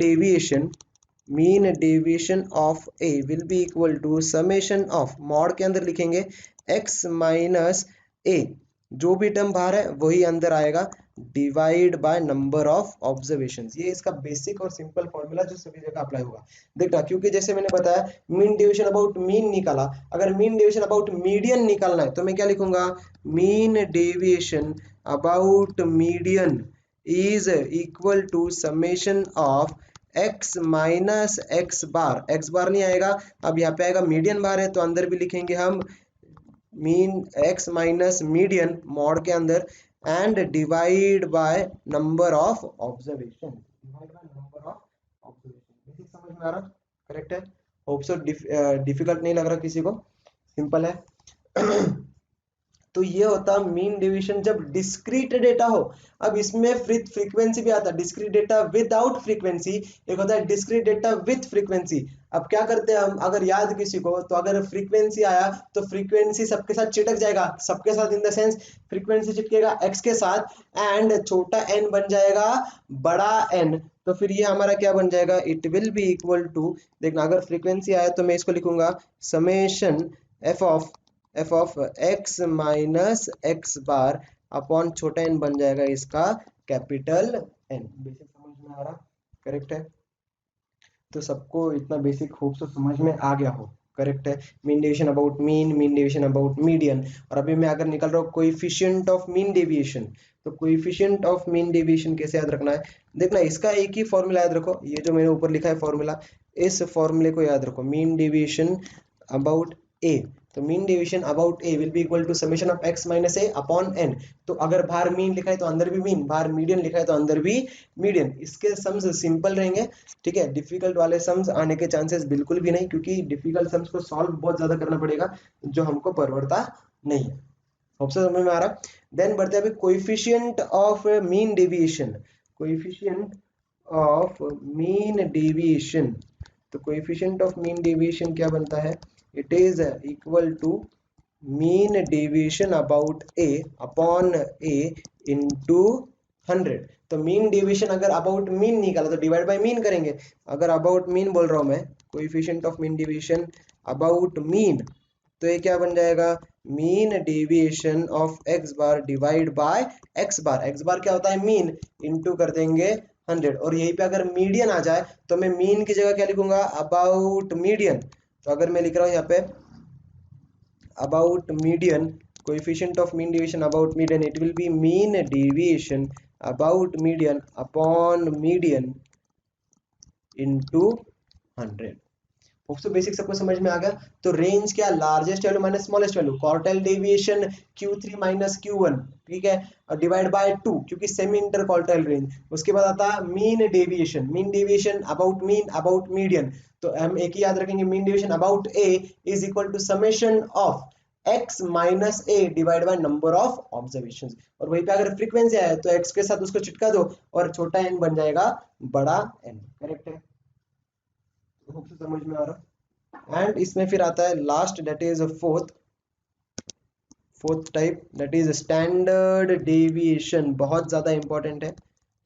deviation of A will be equal to summation of, mod के अंदर लिखेंगे एक्स माइनस ए, जो भी टर्म बाहर है वही अंदर आएगा, divide by number of observations. ये इसका बेसिक और सिंपल फॉर्मूला जो सभी जगह अप्लाई होगा। देखना, क्योंकि जैसे मैंने बताया मीन डिवीजन अबाउट मीन निकाला, अगर मीन डिवीजन अबाउट मीडियन निकालना है तो मैं क्या लिखूंगा, mean deviation about median is equal to summation of x minus x bar नहीं आएगा, अब यहाँ पे आएगा मीडियन बार है तो अंदर भी लिखेंगे हम mean x minus median mode के अंदर and divide by number of observation, basic समझ में आ रहा, करेक्ट है, होप सो डिफिकल्ट नहीं लग रहा किसी को, सिंपल है। तो ये होता मीन डिवीजन जब डिस्क्रीट डेटा हो। अब इसमें फ्रीक्वेंसी भी आता है, डिस्क्रीट डेटा विदाउट फ्रीक्वेंसी, एक होता है डिस्क्रीट डेटा विथ फ्रीक्वेंसी। अब क्या करते हैं हम, अगर याद किसी को, तो अगर फ्रीक्वेंसी आया तो फ्रीक्वेंसी सबके साथ चिटक जाएगा, सबके साथ इन द सेंस फ्रीक्वेंसी चिटकेगा एक्स के साथ एंड छोटा एन बन जाएगा बड़ा एन, तो फिर ये हमारा क्या बन जाएगा, it will be equal to, देखना अगर फ्रीक्वेंसी आया तो मैं इसको लिखूंगा summation f of x minus x bar upon छोटा एन बन जाएगा इसका कैपिटल एन। बेसिक समझ में आ रहा, करेक्ट है, तो सबको इतना बेसिक होप से समझ में आ गया हो, करेक्ट है। Mean deviation about mean deviation about median, और अभी मैं अगर निकल रहा हूँ कोएफिशिएंट ऑफ मीन डेविएशन, तो कोएफिशिएंट ऑफ मीन डेविएशन कैसे याद रखना है, देखना इसका एक ही फॉर्मूला याद रखो, ये जो मैंने ऊपर लिखा है फॉर्मूला, इस फॉर्मूले को याद रखो, मीन डेविएशन अबाउट ए, तो mean deviation about A will be equal to summation of x minus A upon n, तो अगर बाहर मीन लिखा है तो अंदर भी मीन, बाहर मीडियन लिखा है तो अंदर भी मीडियन। इसके सम्स सिंपल रहेंगे, ठीक है, डिफिकल्ट वाले सम्स आने के चांसेस बिल्कुल भी नहीं, क्योंकि डिफिकल्ट सम्स को सॉल्व बहुत ज्यादा करना पड़ेगा जो हमको परवड़ता नहीं है। होप सो समझ में आ रहा। देन बढ़ते हैं अभी coefficient of mean deviation, coefficient of mean deviation, तो कोएफिशिएंट ऑफ मीन डेविएशन क्या बनता है, it is equal to mean deviation about A upon A into 100। तो मीन डेविएशन अगर अबाउट मीन निकाला तो डिवाइड बाय मीन करेंगे, अगर अबाउट मीन बोल रहा हूं मैं, coefficient of mean deviation about mean, तो ये क्या बन जाएगा, mean deviation of X bar divide by X bar क्या होता है मीन, इंटू कर देंगे 100, और यहीं पे अगर मीडियन आ जाए तो मैं मीन की जगह क्या लिखूंगा, अबाउट मीडियन, तो अगर मैं लिख रहा हूं यहाँ पे about median, coefficient of mean deviation about median, it will B mean deviation about median upon median into 100। Hope so basic सबको समझ में आ गया। तो रेंज क्या, largest value minus smallest value, quartile deviation Q3 minus Q1, ठीक है, और डिवाइड बाय 2 क्योंकि सेमी इंटर क्वार्टाइल रेंज। उसके बाद आता है मीन डेविएशन अबाउट मीडियन, तो हम एक ही याद रखेंगे, mean deviation about A is equal to summation of x minus A divide by number of observations, और वहीं पे अगर फ्रीक्वेंसी आया तो x के साथ उसको चिटका दो और छोटा n बन जाएगा बड़ा n, करेक्ट है, होप से समझ में आ रहा। एंड इसमें फिर आता है last, that is fourth type, that is standard deviation, बहुत ज्यादा इंपॉर्टेंट है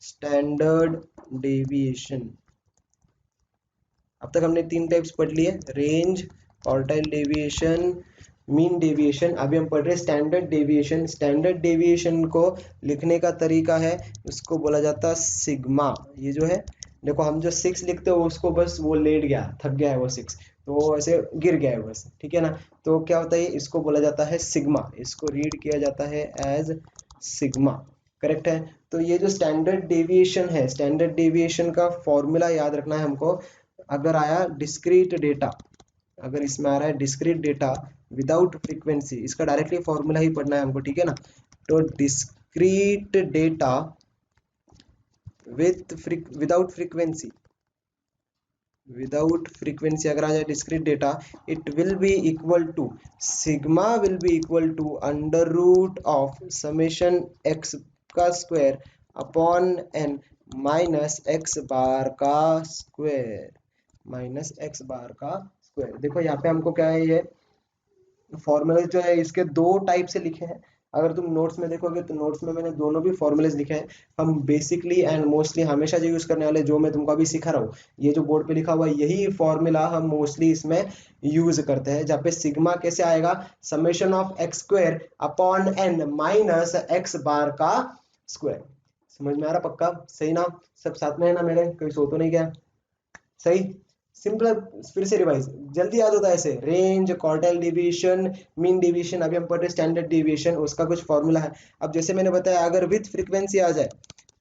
स्टैंडर्ड डेविएशन। अब तक हमने 3 टाइप्स पढ़ लिए, range, quartile deviation, mean deviation, अभी हम पढ़ रहे हैं स्टैंडर्ड डेविएशन। स्टैंडर्ड डेविएशन को लिखने का तरीका है, उसको बोला जाता है सिग्मा। ये जो है देखो, हम जो 6 लिखते हो उसको बस वो लेट गया, थक गया है वो 6, तो वो ऐसे गिर गया है बस, ठीक है ना, तो क्या होता है, इसको बोला जाता है सिग्मा, इसको रीड किया जाता है एज सिग्मा, करेक्ट है। तो ये जो स्टैंडर्ड डेविएशन है, स्टैंडर्ड डेविएशन का फॉर्मूला याद रखना है हमको। अगर आया डिस्क्रीट डेटा, अगर इसमें आ रहा है डिस्क्रीट डेटा विदाउट फ्रीक्वेंसी, इसका डायरेक्टली फॉर्मूला ही पढ़ना है हमको, ठीक है ना, तो डिस्क्रीट डेटा विदाउट फ्रीक्वेंसी अगर आ जाए discrete data, it will be equal to, sigma will be equal to under root of summation X का square upon N minus x bar का स्क्वायर, देखो यहाँ पे हमको क्या है, ये फॉर्मूले जो है इसके दो टाइप से लिखे हैं। अगर तुम नोट्स में देखोगे तो नोट्स में मैंने दोनों भी फॉर्मूलेज लिखे हैं। हम बेसिकली एंड मोस्टली हमेशा जो यूज करने वाले, जो मैं तुमको अभी सिखा रहा हूँ, ये जो बोर्ड पे लिखा हुआ है यही फॉर्मूला हम मोस्टली इसमें यूज करते हैं। जहाँ पे सिग्मा कैसे आएगा, summation of x square upon N minus x bar का स्क्वायर। समझ में आ रहा पक्का? सही ना? सब साथ में है ना मेरे? कोई सो तो नहीं गया? सही। सिंपल। फिर से रिवाइज, जल्दी याद होता है ऐसे। Range, quartile division, mean division, अभी हम पढ़ रहे स्टैंडर्ड डिवीजन, उसका कुछ फॉर्मूला है। अब जैसे मैंने बताया, अगर विथ फ्रीक्वेंसी आ जाए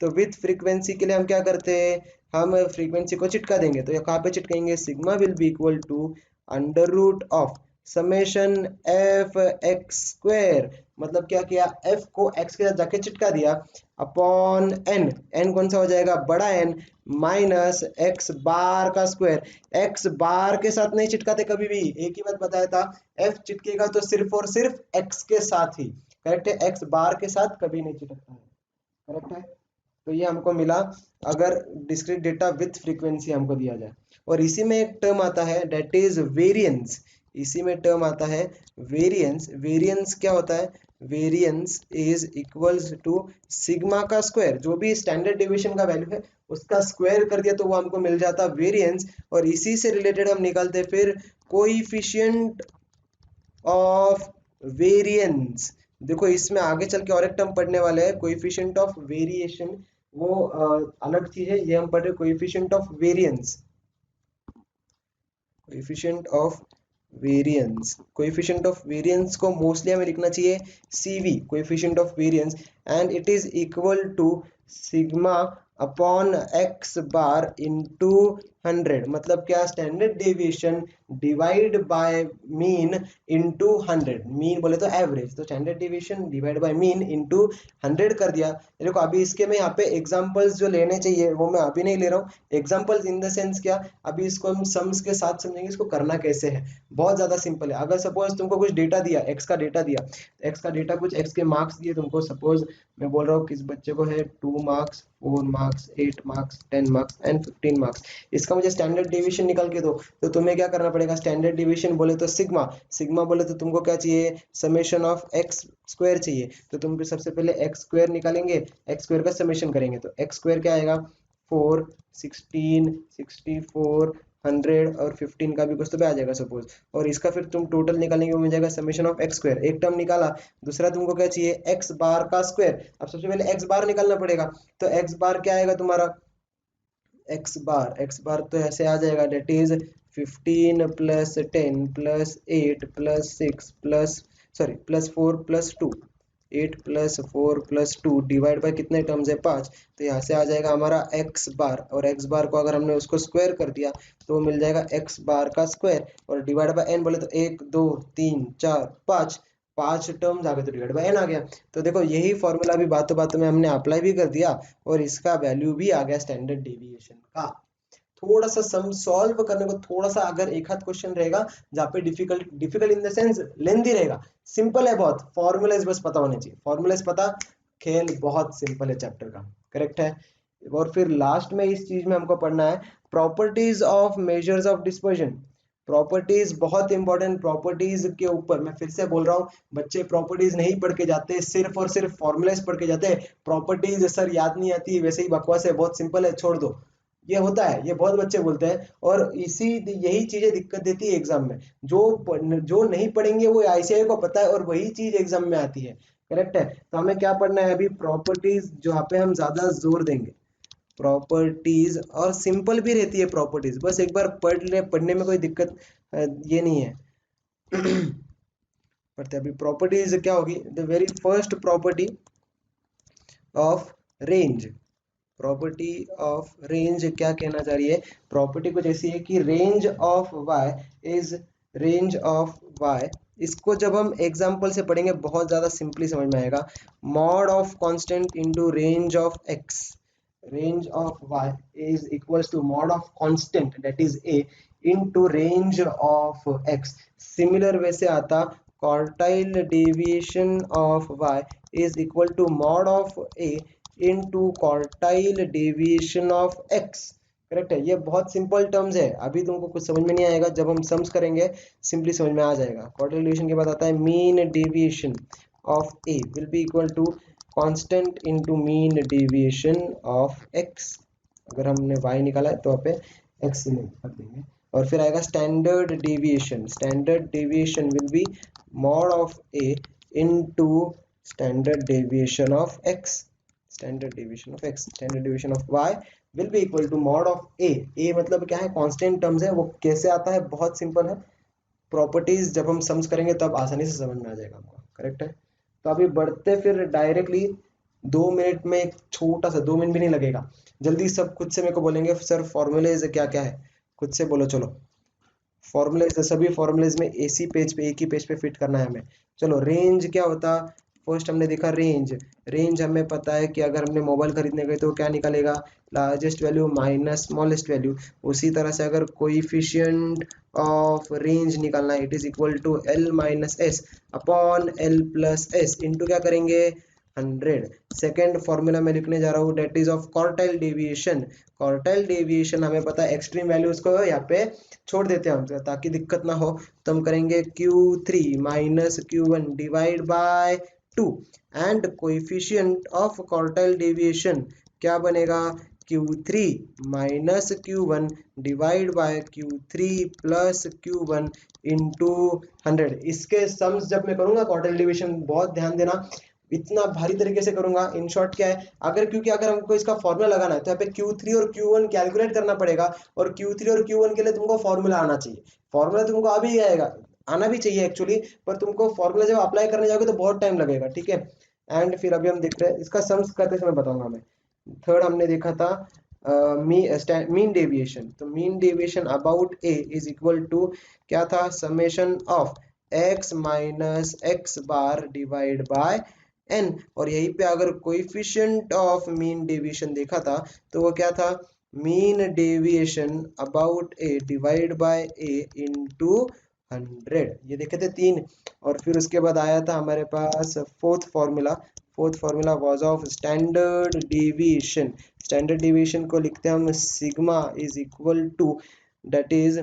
तो विथ फ्रीक्वेंसी के लिए हम क्या करते हैं, हम फ्रीक्वेंसी को चिटका देंगे। तो ये कहाँ पे चिटकाएंगे, sigma will be equal to under root of summation F X square. मतलब क्या किया, एफ को एक्स के साथ जाके चिटका दिया, अपॉन एन, एन कौन सा हो जाएगा, बड़ा एन, माइनस एक्स बार का स्क्वायर। एक्स बार के साथ नहीं चिटकाते कभी भी, एक ही बात बताया था, एफ चिटकेगा तो सिर्फ और सिर्फ एक्स के साथ ही। करेक्ट है, एक्स बार के साथ कभी नहीं चिटकता है। करेक्ट है। तो ये हमको मिला अगर डिस्क्रीट डेटा विथ फ्रीक्वेंसी हमको दिया जाए। और इसी में एक टर्म आता है डेट इज वेरिएंस। इसी में टर्म आता है वेरिएंस। वेरिएंस क्या होता है, variance is equals to sigma का स्क्वायर, जो भी स्टैंडर्ड डेविएशन का वैल्यू है उसका स्क्वायर कर दिया तो वो हमको मिल जाता वेरिएंस। और इसी से रिलेटेड हम निकालते फिर कोएफिशिएंट ऑफ वेरिएंस। देखो इसमें आगे चल के और एक टर्म पढ़ने वाले हैं, कोएफिशिएंट ऑफ वेरिएशन, वो अलग चीज है। ये हम पढ़ रहे coefficient of variance, coefficient of variance. Coefficient of variance को मोस्टली हमें लिखना चाहिए CV, coefficient of variance, and it is equal to sigma upon x bar into 100। मतलब क्या, standard deviation divide by mean into 100। Mean बोले तो average, तो standard deviation divide by mean into 100 कर दिया। देखो अभी इसके मैं यहाँ पे एग्जांपल्स जो लेने चाहिए वो मैं अभी नहीं ले रहा हूँ। एग्जांपल्स इन द सेंस क्या, अभी इसको हम सम्स के साथ समझेंगे, इसको करना कैसे है। बहुत ज्यादा सिंपल है। अगर सपोज तुमको कुछ डेटा दिया, एक्स का डेटा दिया, एक्स का डेटा कुछ एक्स के मार्क्स दिए तुमको, सपोज मैं बोल रहा हूँ किस बच्चे को है 2 marks, 4 marks, 8 marks, 10 marks and 15 marks. इसका मुझे स्टैंडर्ड डिवीजन निकाल के दो। तो तुम्हें क्या करना पड़ेगा, स्टैंडर्ड डिवीजन बोले तो सिग्मा, सिग्मा बोले तो तुमको क्या चाहिए, समेशन ऑफ एक्स स्क्वायर चाहिए। तो तुम सबसे पहले एक्स स्क्वायर निकालेंगे, एक्स स्क्वायर का समेशन करेंगे, तो एक्स स्क्वायर क्या आएगा, 4, 16, 64, 100 और 15 का भी कुछ तो भी आ जाएगा सपोज। और इसका फिर तुम टोटल निकालेंगे, वो मिल जाएगा समेशन ऑफ एक्स स्क्वायर। एक टर्म निकाला, दूसरा तुमको क्या चाहिए, एक्स बार का स्क्वायर। अब सबसे पहले एक्स बार निकालना पड़ेगा। तो एक्स बार क्या आएगा तुम्हारा, एक्स बार, एक्स बार तो ऐसे आ जाएगा, that is 15 plus 10 plus 8 plus 6 plus, sorry plus 4 plus 2, 8 plus 4 plus 2 divide by कितने टर्म्स है, 5। तो यहाँ से आ जाएगा हमारा एक्स बार, और एक्स बार को अगर हमने उसको स्क्वायर कर दिया तो वो मिल जाएगा एक्स बार का स्क्वायर, और डिवाइड बाय एन बोले तो 1 2 3 4 5, 5 टर्म्स आ गए तो डिवाइड बाय एन आ गया। तो देखो यही फॉर्मूला भी बातों बातों में हमने अप्लाई भी कर दिया, और इसका वैल्यू भी आ गया स्टैंडर्ड डेविएशन का। थोड़ा सा सम सॉल्व करने को थोड़ा सा अगर एक हाथ क्वेश्चन रहेगा जहाँ पे difficult, difficult in the sense lengthy रहेगा, सिंपल है बहुत, फॉर्मूलाज बस पता होने चाहिए। फॉर्मूलाज पता, खेल बहुत सिंपल है चैप्टर का। करेक्ट है। और फिर लास्ट में इस चीज में हमको पढ़ना है properties of measures of dispersion. Properties बहुत इंपॉर्टेंट, प्रॉपर्टीज के ऊपर मैं फिर से बोल रहा हूँ, बच्चे प्रॉपर्टीज नहीं पढ़ के जाते, सिर्फ और सिर्फ फॉर्मूलाज पढ़ के जाते हैं। प्रॉपर्टीज सर याद नहीं आती, वैसे ही बकवास है, बहुत सिंपल है, छोड़ दो। ये होता है, ये बहुत बच्चे बोलते हैं, और इसी यही चीजें दिक्कत देती है एग्जाम में। जो नहीं पढ़ेंगे वो आईसीआई को पता है, और वही चीज एग्जाम में आती है। करेक्ट है। तो हमें क्या पढ़ना है अभी, प्रॉपर्टीज, जहाँ पे हम ज्यादा जोर देंगे प्रॉपर्टीज, और सिंपल भी रहती है प्रॉपर्टीज, बस एक बार पढ़ ले, पढ़ने में कोई दिक्कत ये नहीं है। पढ़ते हैं अभी प्रॉपर्टीज क्या होगी, the very first property of range. Property of range क्या कहना चाह रही है, प्रॉपर्टी कुछ ऐसी है कि range of y is, range of y, इसको जब हम एग्जांपल से पढ़ेंगे बहुत ज्यादा सिंपली समझ में आएगा। Mod of constant into range of x, range of y is equals to mod of constant that is a into range of x। Similar वैसे आता quartile deviation of y is equal to mod of a into quartile deviation of x। Correct है। ये बहुत simple terms है, अभी तुमको कुछ समझ में नहीं आएगा, जब हम सम्स करेंगे सिंपली समझ में आ जाएगा। क्वार्टर डिवीजन के बाद आता है mean deviation of A will be equal to constant into mean deviation of x. अगर हमने y निकाला है तो वहाँ पे x कर देंगे। और फिर आएगा standard deviation. Standard deviation will be mod of a into standard deviation of x। Standard deviation of x, standard deviation of y will be equal to mod of a। a मतलब क्या है, constant terms है। वो कैसे आता है, बहुत simple है। प्रॉपर्टीज जब हम सम्स करेंगे तब आसानी से समझ में आ जाएगा हमको। करेक्ट है। तो अभी बढ़ते फिर डायरेक्टली 2 मिनट में, एक छोटा सा 2 मिनट भी नहीं लगेगा, जल्दी सब खुद से मेरे को बोलेंगे सर फॉर्मूलेज क्या क्या है, खुद से बोलो। चलो फॉर्मूलेज, सभी फॉर्मूलेज में इसी पेज पे, एक ही पेज पे फिट करना है हमें। चलो रेंज क्या होता, फर्स्ट हमने देखा रेंज। रेंज हमें पता है कि अगर हमने मोबाइल खरीदने गए तो क्या निकलेगा, largest value minus smallest value. उसी तरह से अगर कोएफिशिएंट ऑफ रेंज निकालना है, it is equal to L minus S upon L plus S into क्या करेंगे 100। सेकेंड फॉर्मूला मैं लिखने जा रहा हूँ, that is of quartile deviation. Quartile deviation हमें पता है, एक्सट्रीम वैल्यूज को यहाँ पे छोड़ देते हैं हम ताकि दिक्कत ना हो। तो हम करेंगे Q3 minus Q1 divide by 2 and coefficient of quartile deviation क्या बनेगा, Q3 minus Q1 divide by Q3 plus Q1 into 100। इसके सम्स जब मैं करूंगा क्वार्टाइल डेविएशन, बहुत ध्यान देना, इतना भारी तरीके से करूंगा। इन शॉर्ट क्या है, अगर क्योंकि अगर हमको इसका फॉर्मूला लगाना है तो यहाँ पे Q3 और Q1 कैलकुलेट करना पड़ेगा, और Q3 और Q1 के लिए तुमको फॉर्मूला आना चाहिए। फॉर्मूला तुमको अभी आएगा, आना भी चाहिए एक्चुअली, पर तुमको फॉर्मूला जब अप्लाई करने जाओगे तो बहुत टाइम लगेगा। ठीक है। एंड फिर अभी हम देख रहे हैं इसका सम्स करते समय बताऊंगा मैं। थर्ड हमने देखा था मीन डेविएशन। तो mean deviation about A is equal to क्या था, summation of x minus x bar divide by n। और यहीं पे अगर कोएफिशिएंट ऑफ मीन डेविएशन देखा था तो वो क्या था, mean deviation about A divide bye A into 100। ये देखे थे 3। और फिर उसके बाद आया था हमारे पास fourth formula. Fourth formula was of standard deviation. Standard deviation को लिखते हैं हम sigma is equal to, that is,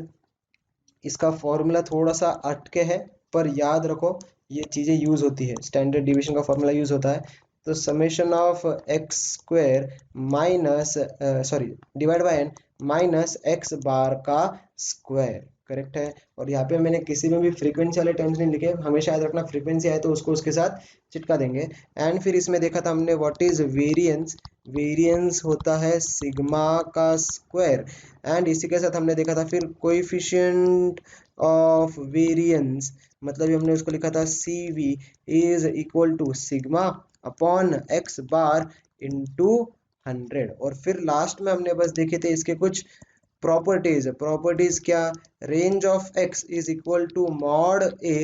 इसका फॉर्मूला थोड़ा सा अटके है पर याद रखो ये चीजें यूज होती है। स्टैंडर्ड डिवीजन का फॉर्मूला यूज होता है, तो summation of x square minus sorry divide by n minus x bar का स्क्वायर। करेक्ट है। और यहाँ पे मैंने किसी में भी फ्रीक्वेंसी वाले टर्म्स नहीं लिखे, हमेशा याद रखना फ्रीक्वेंसी आए तो उसको उसके साथ चिटका देंगे। एंड फिर इसमें देखा था हमने व्हाट इज वेरिएंस। वेरिएंस होता है सिग्मा का स्क्वायर। एंड इसी के साथ हमने देखा था फिर कोएफिशिएंट ऑफ वेरिएंस, मतलब हमने उसको लिखा था CV is equal to sigma upon x bar into 100। और फिर लास्ट में हमने बस देखे थे इसके कुछ प्रॉपर्टीज। प्रॉपर्टीज क्या, range of x is equal to mod a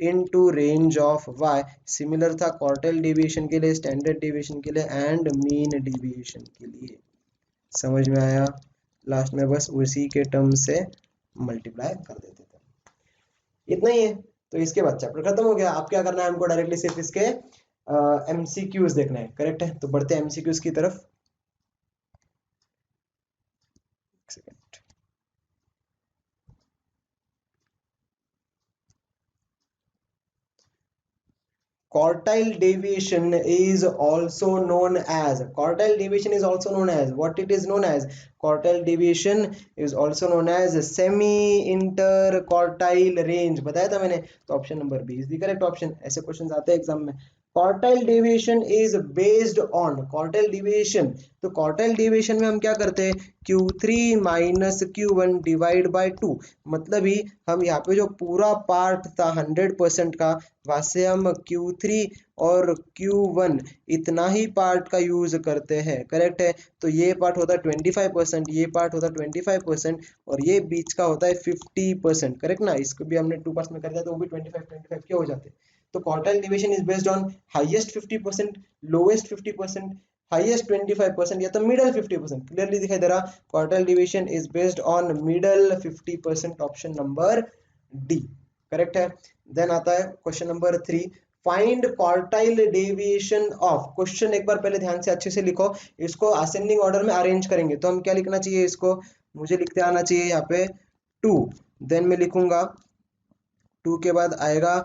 into range of y। Similar था क्वार्टाइल डेविएशन के लिए, स्टैंडर्ड डेविएशन के लिए एंड मीन डेविएशन के लिए। समझ में आया। लास्ट में बस उसी के टर्म से मल्टीप्लाई कर देते थे, इतना ही है। तो इसके बाद चैप्टर खत्म हो गया। आप क्या करना है, हमको डायरेक्टली सिर्फ इसके MCQs देखना है। करेक्ट है। तो बढ़ते हैं MCQs की तरफ। Quartile deviation is also known as, quartile deviation is also known as what it is known as, quartile deviation is also known as semi interquartile range। बताया था मैंने। तो option number B is the correct option. ऐसे questions आते हैं exam में। Quartile deviation is based on, quartile deviation, तो quartile deviation में हम क्या करते हैं, Q3 minus Q1 divide by 2। मतलब ही हम यहाँ पे जो पूरा पार्ट था 100% का, वहां से हम Q3 और Q1 इतना ही पार्ट का यूज करते हैं। करेक्ट है। तो ये पार्ट होता है 25%, ये पार्ट होता है 25%, और ये बीच का होता है 50%। करेक्ट ना। इसको भी हमने 2 पार्ट्स में कर दिया तो वो भी 25 के हो जाते। तो quartile division is based on highest 50%, lowest 50%, highest 25% या तो मिडल 50%। क्लियरली दिखाई दे रहा, quartile division is based on middle 50%। Option number D correct है। देन आता है question number 3। Find quartile deviation of, question एक बार पहले ध्यान से अच्छे से लिखो, इसको असेंडिंग ऑर्डर में अरेंज करेंगे तो हम क्या लिखना चाहिए, इसको मुझे लिखते आना चाहिए यहाँ पे 2, देन मैं लिखूंगा 2 के बाद आएगा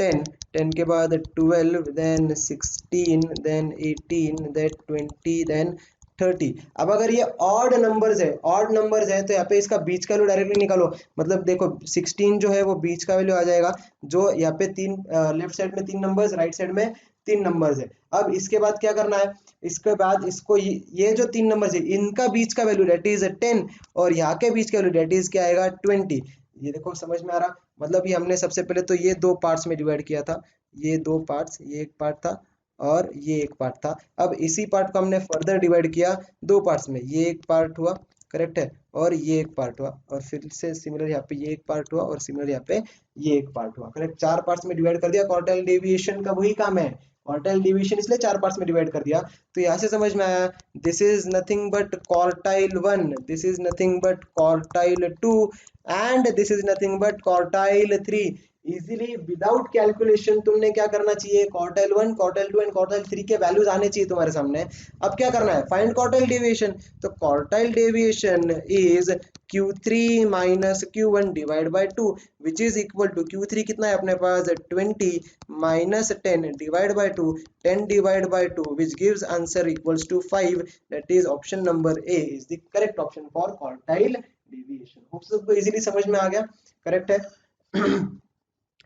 10, 10 के बाद 12, देन 16, देन 18, देन 20, देन 30। अब अगर ये ऑड नंबर्स है, ऑड नंबर्स है तो यहाँ पे इसका बीच का वैल्यू डायरेक्टली निकालो, मतलब देखो 16 जो है वो बीच का वैल्यू आ जाएगा, जो यहाँ पे तीन लेफ्ट साइड में 3 नंबर्स, राइट साइड में 3 नंबर्स है। अब इसके बाद क्या करना है, इसके बाद इसको ये जो 3 नंबर्स है इनका बीच का वैल्यू डेट इज 10, और यहाँ के बीच का वैल्यू डेट इज क्या आएगा 20। ये देखो समझ में आ रहा, मतलब ये हमने सबसे पहले तो ये दो पार्ट्स में डिवाइड किया था, ये दो पार्ट्स, ये एक पार्ट था और ये एक पार्ट था। अब इसी पार्ट को हमने फर्दर डिवाइड किया दो पार्ट्स में, ये एक पार्ट हुआ, करेक्ट है, और ये एक पार्ट हुआ, और फिर से सिमिलर यहाँ पे ये एक पार्ट हुआ, और सिमिलर यहाँ पे ये एक पार्ट हुआ, करेक्ट। 4 पार्ट्स में डिवाइड कर दिया, क्वार्टाइल डेविएशन का वही काम है, क्वार्टाइल डेविएशन इसलिए 4 पार्ट्स में डिवाइड कर दिया। तो यहाँ से समझ में आया, this is nothing but quartile 1, this is nothing but quartile 2, and this is nothing but quartile 3। Easily without calculation तुमने क्या करना चाहिए, क्वार्टाइल 1, क्वार्टाइल 2 एंड क्वार्टाइल 3 के वैल्यूज आने चाहिए तुम्हारे सामने। अब क्या करना है, फाइंड क्वार्टाइल डेविएशन। तो quartile deviation is Q3 minus Q1 divide by 2, which is equal to Q3 कितना है अपने पास 20 minus 10 divide by 2, 10 divide by 2 which gives answer equals to 5, that is option number A is the correct option for quartile deviation. Hope सबको easily समझ में आ गया, correct है।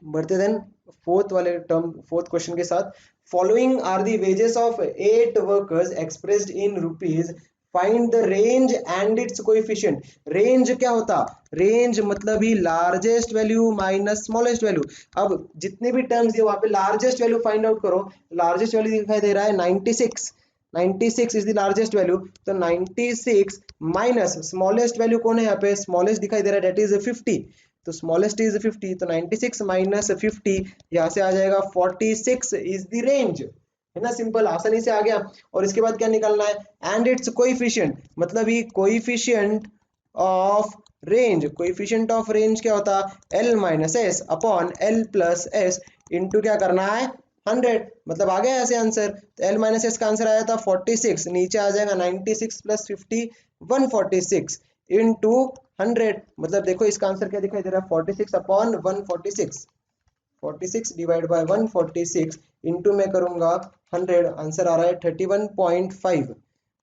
बढ़ते देन फोर्थ वाले टर्म, फोर्थ क्वेश्चन के साथ, following are the wages of 8 workers expressed in rupees, find the range and its coefficient. Range क्या होता, रेंज मतलब ही largest value minus smallest value. अब जितने भी टर्म्स दिए वहां पे लार्जेस्ट वैल्यू फाइंड आउट करो, लार्जेस्ट वैल्यू दिखाई दे रहा है 96, 96 इज द लार्जेस्ट वैल्यू, तो 96 माइनस स्मॉलेस्ट वैल्यू कौन है यहाँ पे, स्मॉलेस्ट दिखाई दे रहा है, डेट इज 50, तो स्मॉलेस्ट इज 50, तो 96 माइनस 50 यहाँ से आ जाएगा 46 इज द रेंज, है ना, सिंपल, आसानी से आ गया। और इसके बाद क्या निकालना है, एंड इट्स कोएफिशिएंट, मतलब ये coefficient of range, coefficient of range क्या होता, L minus S upon L plus S into क्या करना है 100, मतलब आ गया ऐसे आंसर। तो L माइनस एस का आंसर आया था 46, नीचे आ जाएगा 96 प्लस 50 146 इंटू 100, मतलब देखो इसका आंसर क्या दिखाई दे रहा है 46 अपॉन 146, 46 डिवाइड बाय 146 इंटू में करूंगा 100, आंसर आ रहा है 31.5,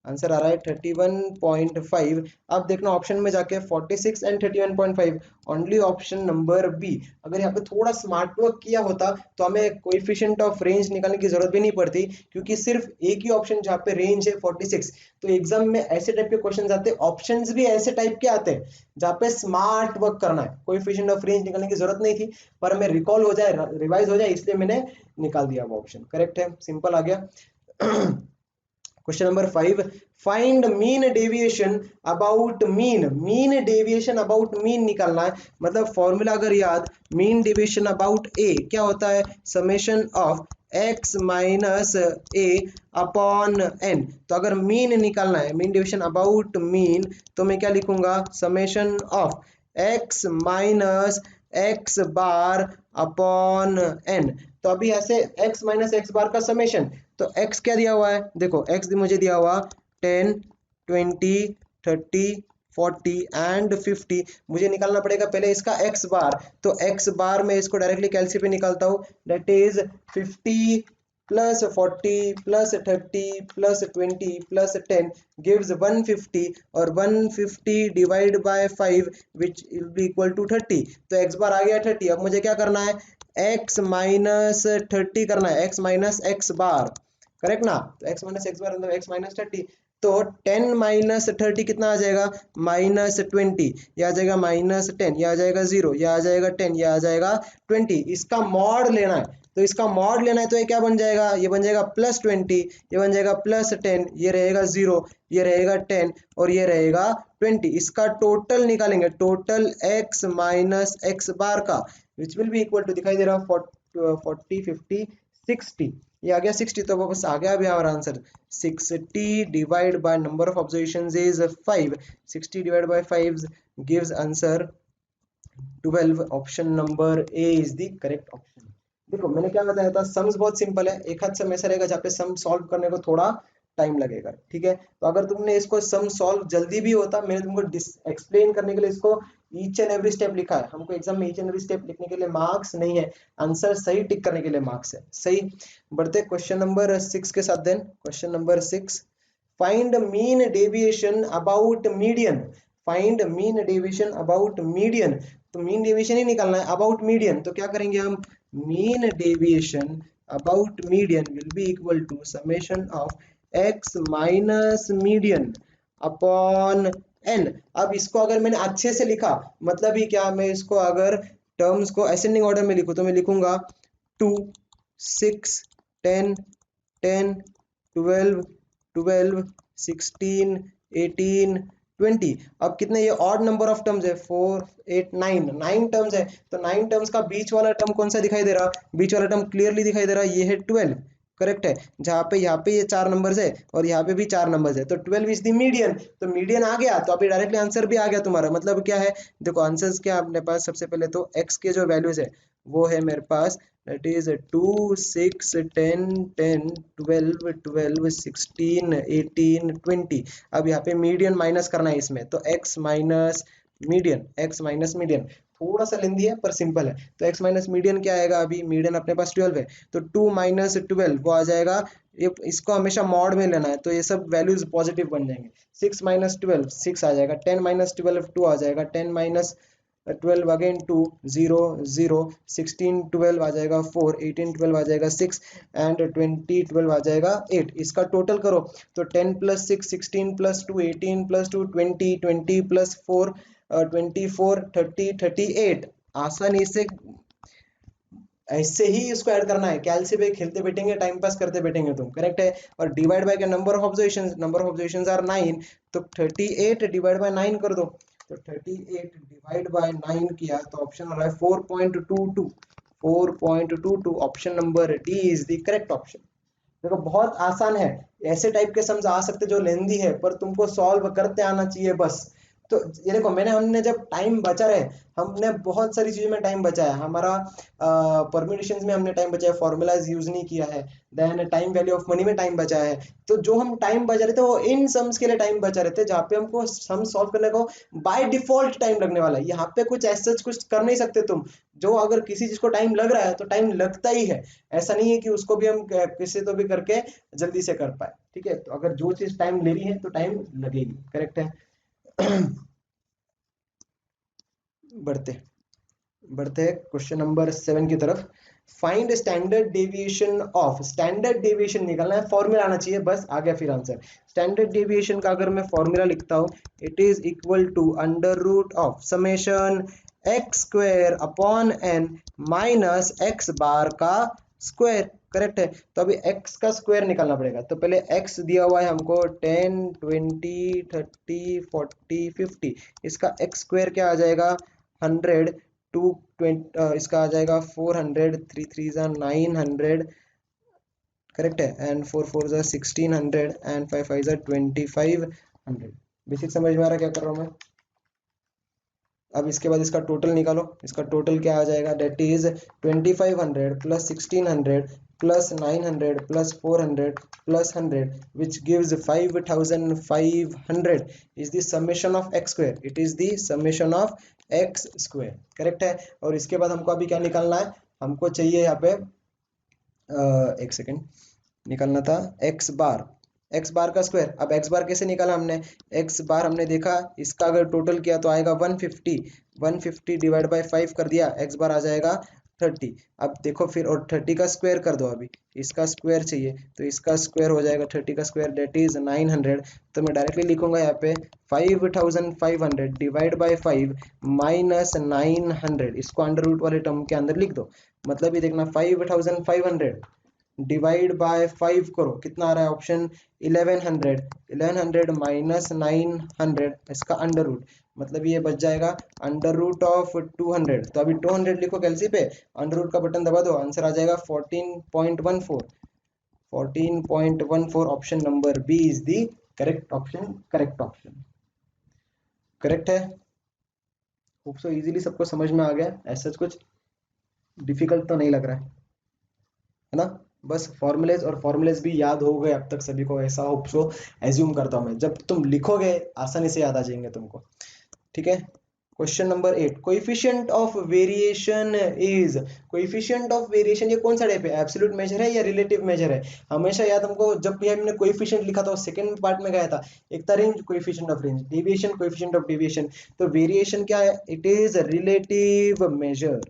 आंसर आ रहा है 31.5। अब देखना ऑप्शन में जाके 46 and 31.5, only option number B. अगर यहाँ पे थोड़ा स्मार्ट वर्क किया होता तो हमें कोएफिशिएंट ऑफ रेंज निकालने की जरूरत भी नहीं पड़ती, क्योंकि सिर्फ एक ही ऑप्शन जहाँ पे रेंज है 46। तो एग्जाम में ऐसे टाइप के क्वेश्चन आते हैं, ऑप्शंस भी ऐसे टाइप के आते हैं जहाँ पे स्मार्ट वर्क करना है, कोएफिशिएंट ऑफ रेंज निकालने की जरूरत नहीं थी, पर हमें रिकॉल हो जाए, रिवाइज हो जाए, इसलिए मैंने निकाल दिया वो ऑप्शन, करेक्ट है, सिंपल आ गया। Question number 5, find mean deviation about mean, mean deviation about mean निकालना है, मतलब फॉर्मूला अगर याद, मीन डेविएशन अबाउट ए क्या होता है, summation of x minus A upon n. तो अगर मीन निकालना है, मीन डेविएशन अबाउट मीन, तो मैं क्या लिखूंगा, summation of x minus x bar upon n. तो अभी ऐसे x माइनस एक्स बार का समेशन, तो x क्या दिया हुआ है, देखो x मुझे दिया हुआ 10 20 30 40 एंड 50, मुझे निकालना पड़ेगा पहले इसका x बार, तो x बार में इसको डायरेक्टली कैलसी पे निकालता हूँ, that is 50 plus 40 plus 30 plus 20 plus 10 gives 150, और 150 divide by 5 which will be equal to 30, तो x बार आ गया 30। अब मुझे क्या करना है, x माइनस 30 करना है, x माइनस एक्स बार, करेक्ट ना, तो x माइनस एक्स बार मतलब x माइनस 30, तो 10 माइनस 30 कितना आ जाएगा, माइनस 20, यह आ जाएगा माइनस 10, यह आ जाएगा 0, यह आ जाएगा 10, यह आ जाएगा 20, इसका मॉड लेना है, तो इसका मॉड लेना है, तो ये क्या बन जाएगा, ये बन जाएगा प्लस 20, ये बन जाएगा प्लस 10, ये रहेगा 0, ये रहेगा 10 और ये रहेगा 20, इसका टोटल निकालेंगे, total x minus x bar का, which will be equal to, दिखाई दे रहा 40 50 60, ये आ गया 60, तो बस आ गया अभी हमारा answer 60 divide by number of observations is 5, 60 divide by 5 gives answer 12, option number A is the correct option. देखो मैंने क्या बताया था, सम्स बहुत सिंपल है, एक हाथ सम ऐसा रहेगा जहाँ पे सम सॉल्व करने को थोड़ा टाइम लगेगा, ठीक है। तो अगर तुमने इसको सम सॉल्व जल्दी भी होता, मैंने तुमको एक्सप्लेन करने के लिए इसको ईच एंड एवरी स्टेप लिखा है। हमको एग्जाम में ईच एंड एवरी स्टेप लिखने के लिए मार्क्स नहीं है, आंसर सही टिक करने के लिए मार्क्स है, सही। बढ़ते क्वेश्चन नंबर 6 के साथ। Then question number 6, find mean deviation about median. Find mean deviation about median, तो मीन डेविएशन ही निकालना है अबाउट मीडियन। तो क्या करेंगे हम, mean deviation about median will be equal to summation of x minus median upon n. अब इसको अगर मैंने अच्छे से लिखा, मतलब ही क्या, मैं इसको अगर टर्म्स को असेंडिंग ऑर्डर में लिखूं तो मैं लिखूंगा 2 6 10 10 12 12 16 18 20। अब कितने, ये ऑड नंबर ऑफ टर्म्स है, 4 8 9, 9 टर्म्स है। तो 9 टर्म्स का बीच वाला टर्म कौन सा दिखाई दे रहा, बीच वाला टर्म क्लियरली दिखाई दे रहा है, ये है 12, करेक्ट है। जहाँ पे यहाँ पे ये 4 नंबर्स है और यहाँ पे भी 4 नंबर्स है, तो 12 इज द मीडियन। तो मीडियन आ गया, तो अभी डायरेक्टली आंसर भी आ गया तुम्हारा। मतलब क्या है, देखो आंसर्स क्या अपने पास, सबसे पहले तो x के जो वैल्यूज है वो है मेरे पास, दैट इज 2 6 10 10 12 12 16 18 20। अब यहाँ पे मीडियन माइनस करना है इसमें, तो x minus median, x minus median थोड़ा सा लेंदी है पर सिंपल है। तो x माइनस मीडियन क्या आएगा, अभी मीडियन अपने पास 12 है, तो 2 माइनस 12 वो आ जाएगा, ये इसको हमेशा मॉड में लेना है, तो ये सब वैल्यूज पॉजिटिव बन जाएंगे। 6 माइनस 12 6 आ जाएगा, 10 माइनस 12 2 आ जाएगा, 10 माइनस 12 अगेन 2 0 0, 16 12 आ जाएगा 4, 18 12 आ जाएगा 6 एंड 20 12 आ जाएगा 8। इसका टोटल करो तो 10 प्लस 6 16 प्लस 2 18 प्लस 2 20 20 प्लस 4 24 30 38। आसानी से ऐसे ही इसको ऐड करना है, कैलसी पे खेलते बैठेंगे, टाइम पास करते बैठेंगे तुम, करेक्ट है। और डिवाइड बाय के number of observations, number of observations are 9, तो 38 डिवाइड बाय 9 कर दो। तो 38 डिवाइड बाय 9 किया तो ऑप्शन आ रहा है 4.22, 4.22। Option number D is the correct option. देखो बहुत आसान है, ऐसे टाइप के सम्स आ सकते जो लेंदी है, पर तुमको सॉल्व करते आना चाहिए बस। तो ये देखो मैंने, हमने जब टाइम बचा रहे, हमने बहुत सारी चीजों में टाइम बचाया, हमारा परम्यूटेशंस में हमने टाइम बचाया, फॉर्मूलाज यूज नहीं किया है, then time value of money में टाइम बचाया है। तो जो हम टाइम बचा रहे थे वो इन सम्स के लिए टाइम बचा रहे थे, जहाँ पे हमको सम सॉल्व करने को बाय डिफॉल्ट टाइम लगने वाला है। यहाँ पे कुछ ऐसा कुछ कर नहीं सकते तुम, जो अगर किसी चीज को टाइम लग रहा है तो टाइम लगता ही है, ऐसा नहीं है कि उसको भी हम किसी तो भी करके जल्दी से कर पाए, ठीक है। तो अगर जो चीज टाइम ले रही है तो टाइम लगेगी, करेक्ट है। बढ़ते बढ़ते हैं क्वेश्चन नंबर 7 की तरफ। Find standard deviation of, standard deviation निकालना है, फॉर्मूला आना चाहिए, बस आ गया फिर आंसर। स्टैंडर्ड डेविएशन का अगर मैं फॉर्मूला लिखता हूं, it is equal to under root of summation x square upon N minus x bar का स्क्वायर, करेक्ट है। तो अभी x का स्क्वायर निकालना पड़ेगा, तो पहले x दिया हुआ है हमको 10 20 30 40 50, इसका x स्क्वायर क्या आ जाएगा 100, 220 इसका आ जाएगा 400, 3 3 जा 900, करेक्ट है, एंड 4 4 जा 1600 एंड 5 5 जा 2500। बेसिक समझ में आ रहा है क्या कर रहा हूँ मैं। अब इसके बाद इसका टोटल निकालो, इसका टोटल क्या आ जाएगा, that is 2500 plus 1600 plus 900 plus 400 plus 100 which gives 5500 is the summation of x square, it is the summation of x square, correct है। और इसके बाद हमको अभी क्या निकालना है, हमको चाहिए यहाँ पे एक सेकेंड, निकालना था एक्स बार, एक्स बार का स्क्वायर। अब एक्स बार कैसे निकाला हमने, एक्स बार हमने देखा इसका अगर टोटल किया तो आएगा 150, 150 डिवाइड बाय 5 कर दिया, एक्स बार आ जाएगा 30। अब देखो फिर, और 30 का स्क्वायर कर दो, अभी इसका स्क्वायर चाहिए तो इसका स्क्वायर हो जाएगा 30 का स्क्वायर, डेट इज 900। तो मैं डायरेक्टली लिखूंगा यहाँ पे 5500 डिवाइड बाय 5 माइनस 900, इसको अंडर रूट वाले टर्म के अंदर लिख दो। मतलब ये देखना 5500 डिवाइड बाय 5 करो, कितना आ रहा है ऑप्शन 1100, 1100 माइनस 900 इसका अंडर रूट, मतलब ये बच जाएगा अंडर रूट ऑफ 200। तो अभी 200 लिखो कैलसी पे, अंडर रूट का बटन दबा दो, आंसर आ जाएगा 14.14, 14.14। Option number B is the correct option, correct option, correct है। होप सो इजीली सबको समझ में आ गया, ऐसा कुछ डिफिकल्ट तो नहीं लग रहा है। है ना। बस फॉर्मूलेज और फॉर्मूलेज भी याद हो गए अब तक सभी को, ऐसा होप सो एज्यूम करता हूँ मैं, जब तुम लिखोगे आसानी से याद आ जाएंगे तुमको। ठीक है। Question number 8, coefficient of variation is. Coefficient of variation ये कौन सा टाइप है, एब्सोल्यूट मेजर है या रिलेटिव मेजर है। हमेशा याद हमको, जब भी हमने कोएफिशिएंट लिखा था सेकंड पार्ट में गया था, एक था range, coefficient of range, deviation, coefficient of deviation. तो वेरिएशन क्या है, it is relative major.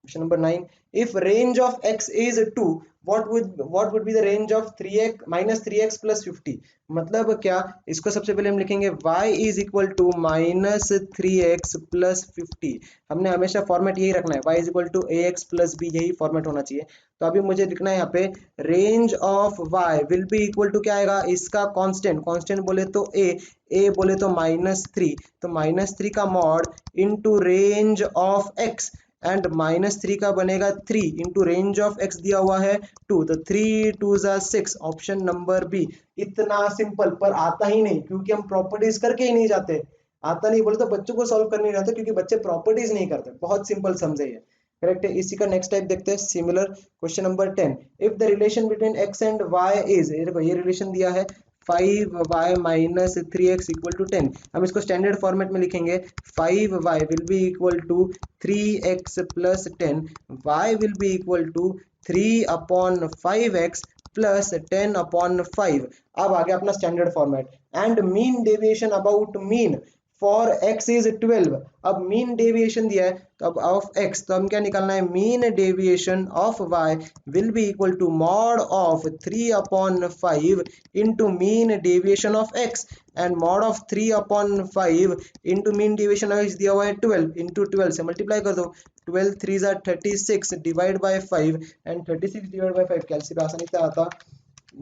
Question number 9. If range of x is 2, what would be the range of 3x minus 3x plus 50? मतलब क्या, इसको सबसे पहले हम लिखेंगे y is equal to minus 3x plus 50। हमने हमेशा फॉर्मेट यही रखना है, y is equal to ax plus b, यही फॉर्मेट होना चाहिए। तो अभी मुझे लिखना है यहाँ पे range of y will be equal to क्या आएगा, इसका कांस्टेंट, कांस्टेंट बोले तो a बोले तो -3, तो -3 का mod into range of x, and -3 का बनेगा 3 इंटू रेंज ऑफ x दिया हुआ है 2, तो 3 2 जा 6, ऑप्शन नंबर बी। इतना सिंपल, पर आता ही नहीं क्योंकि हम प्रॉपर्टीज करके ही नहीं जाते। आता नहीं बोले तो बच्चों को सॉल्व करने नहीं आता, क्योंकि बच्चे प्रॉपर्टीज नहीं करते। बहुत सिंपल समझे ये, करेक्ट है। इसी का नेक्स्ट टाइप देखते हैं, similar. Question number 10, if the relation between x and y is, ये रिलेशन दिया है 5y minus 3x equal to 10। हम इसको स्टैंडर्ड फॉर्मेट में लिखेंगे, 5y will be equal to 3x plus 10, y will be equal to 3 upon 5x plus 10 upon 5। अब आ गया अपना standard format, and mean deviation about mean for x is 12। अब mean deviation दिया है तो अब ऑफ x, तो हम क्या निकालना है, mean deviation of y will be equal to mod of 3 upon 5 into mean deviation of x, and mod of 3 upon 5 into mean deviation of x दिया हुआ है 12, इंटू 12 से मल्टीप्लाई कर दो। 12 3 जा 36 divide by 5, and 36 divide by 5 कैलसी पे आसानी से आता,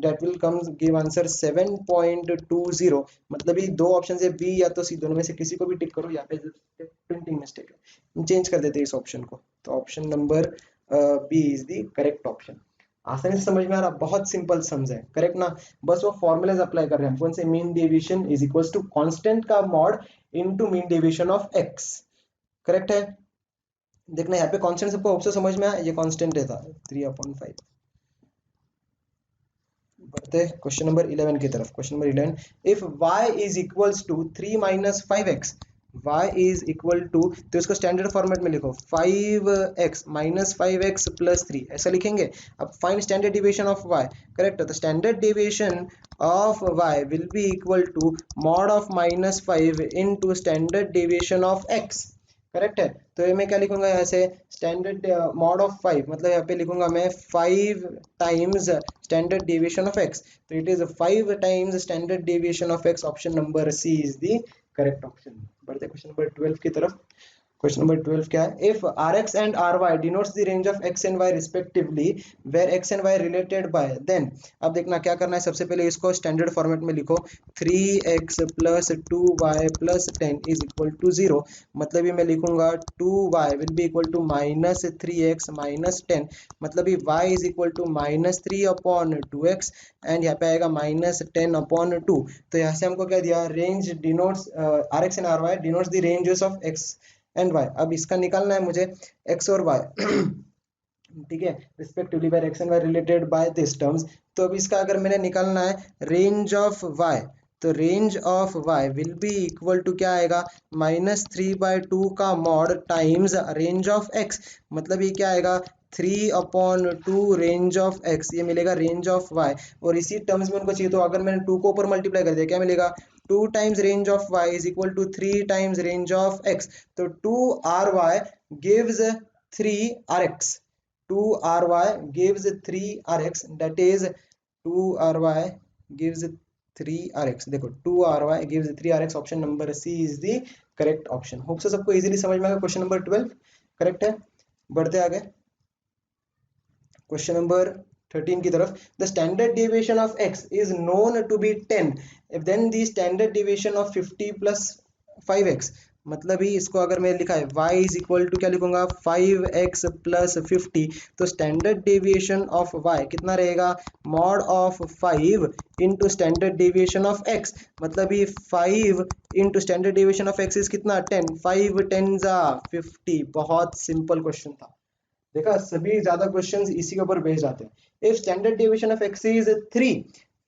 that will come give answer 7.20। मतलब ये दो ऑप्शन है, बी या तो सी, दोनों में से किसी को भी टिक करो, यहाँ पे प्रिंटिंग मिस्टेक है, हम चेंज कर देते हैं इस ऑप्शन को। तो option number B is the correct option. आसानी से समझ में आ रहा, बहुत सिंपल समझे, करेक्ट ना। बस वो फॉर्मूलाज अप्लाई कर रहे हैं, कौन से, mean deviation is equals to constant का mod into mean deviation of x, correct है। देखना यहाँ पे कांस्टेंट सबको ऑप्शन समझ में आया, ये कांस्टेंट है था 3/5। बढ़ते हैं क्वेश्चन नंबर 11 की तरफ। Question number 11, if y is equals to 3 minus 5x, y is equal to, तो इसको स्टैंडर्ड फॉर्मेट में लिखो 5x minus 5x plus 3, ऐसा लिखेंगे। अब find standard deviation of y, correct है, तो standard deviation of y will be equal to mod of -5 into standard deviation of x, correct है। तो ये मैं क्या लिखूंगा यहाँ से, स्टैंडर्ड मॉड ऑफ 5, मतलब यहाँ पे लिखूंगा मैं 5 times standard deviation of x, तो it is 5 times standard deviation of x, option number C is the correct option. बढ़ते क्वेश्चन नंबर 12 की तरफ। क्वेश्चन नंबर 12 क्या है, if Rx and Ry denotes the range of x and y respectively where x and y related by, then अब देखना क्या करना है, सबसे पहले इसको स्टैंडर्ड फॉर्मेट में लिखो, 3x plus 2y plus 10 is equal to 0। मतलब ये मैं लिखूंगा 2y will be equal to minus 3x minus 10, मतलब ये y is equal to -3 upon 2x, and यहाँ पे आएगा -10 upon 2। तो यहाँ से हमको क्या दिया, range denotes, Rx and Ry denotes the ranges of x and y. अब इसका निकालना है मुझे एक्स और वाई, ठीक है, respectively by x and y related by this terms. तो अब इसका अगर मैंने निकालना है रेंज ऑफ वाई, तो range of y will be equal to क्या आएगा, -3/2 का mod times range of x, मतलब ये क्या आएगा 3/2 रेंज ऑफ एक्स, ये मिलेगा रेंज ऑफ वाई। और इसी टर्म्स में उनको चाहिए, तो अगर मैंने 2 को ऊपर मल्टीप्लाई कर दिया क्या मिलेगा, 2 times range of y is equal to 3 times range of x, तो 2ry gives 3rx, 2ry gives 3rx, that is 2ry gives 3rx, देखो 2ry gives 3rx, option number C is the correct option. Hope so सबको easily समझ में आ गया question number 12, correct है। बढ़ते आगे क्वेश्चन नंबर 13 की तरफ, the standard deviation of x is known to be 10, then the standard deviation of 50 plus 5x, मतलब ही इसको अगर मैं लिखा है y इज इक्वल टू क्या लिखूंगा 5x प्लस 50, तो स्टैंडर्ड डेविएशन ऑफ y कितना रहेगा, mod of 5 into standard deviation of x, मतलब ये 5 into standard deviation of x is कितना 10, 5 10 जा 50। बहुत सिंपल क्वेश्चन था, देखा, सभी ज्यादा क्वेश्चंस इसी के ऊपर बेस्ड आते हैं। If standard deviation of x is 3,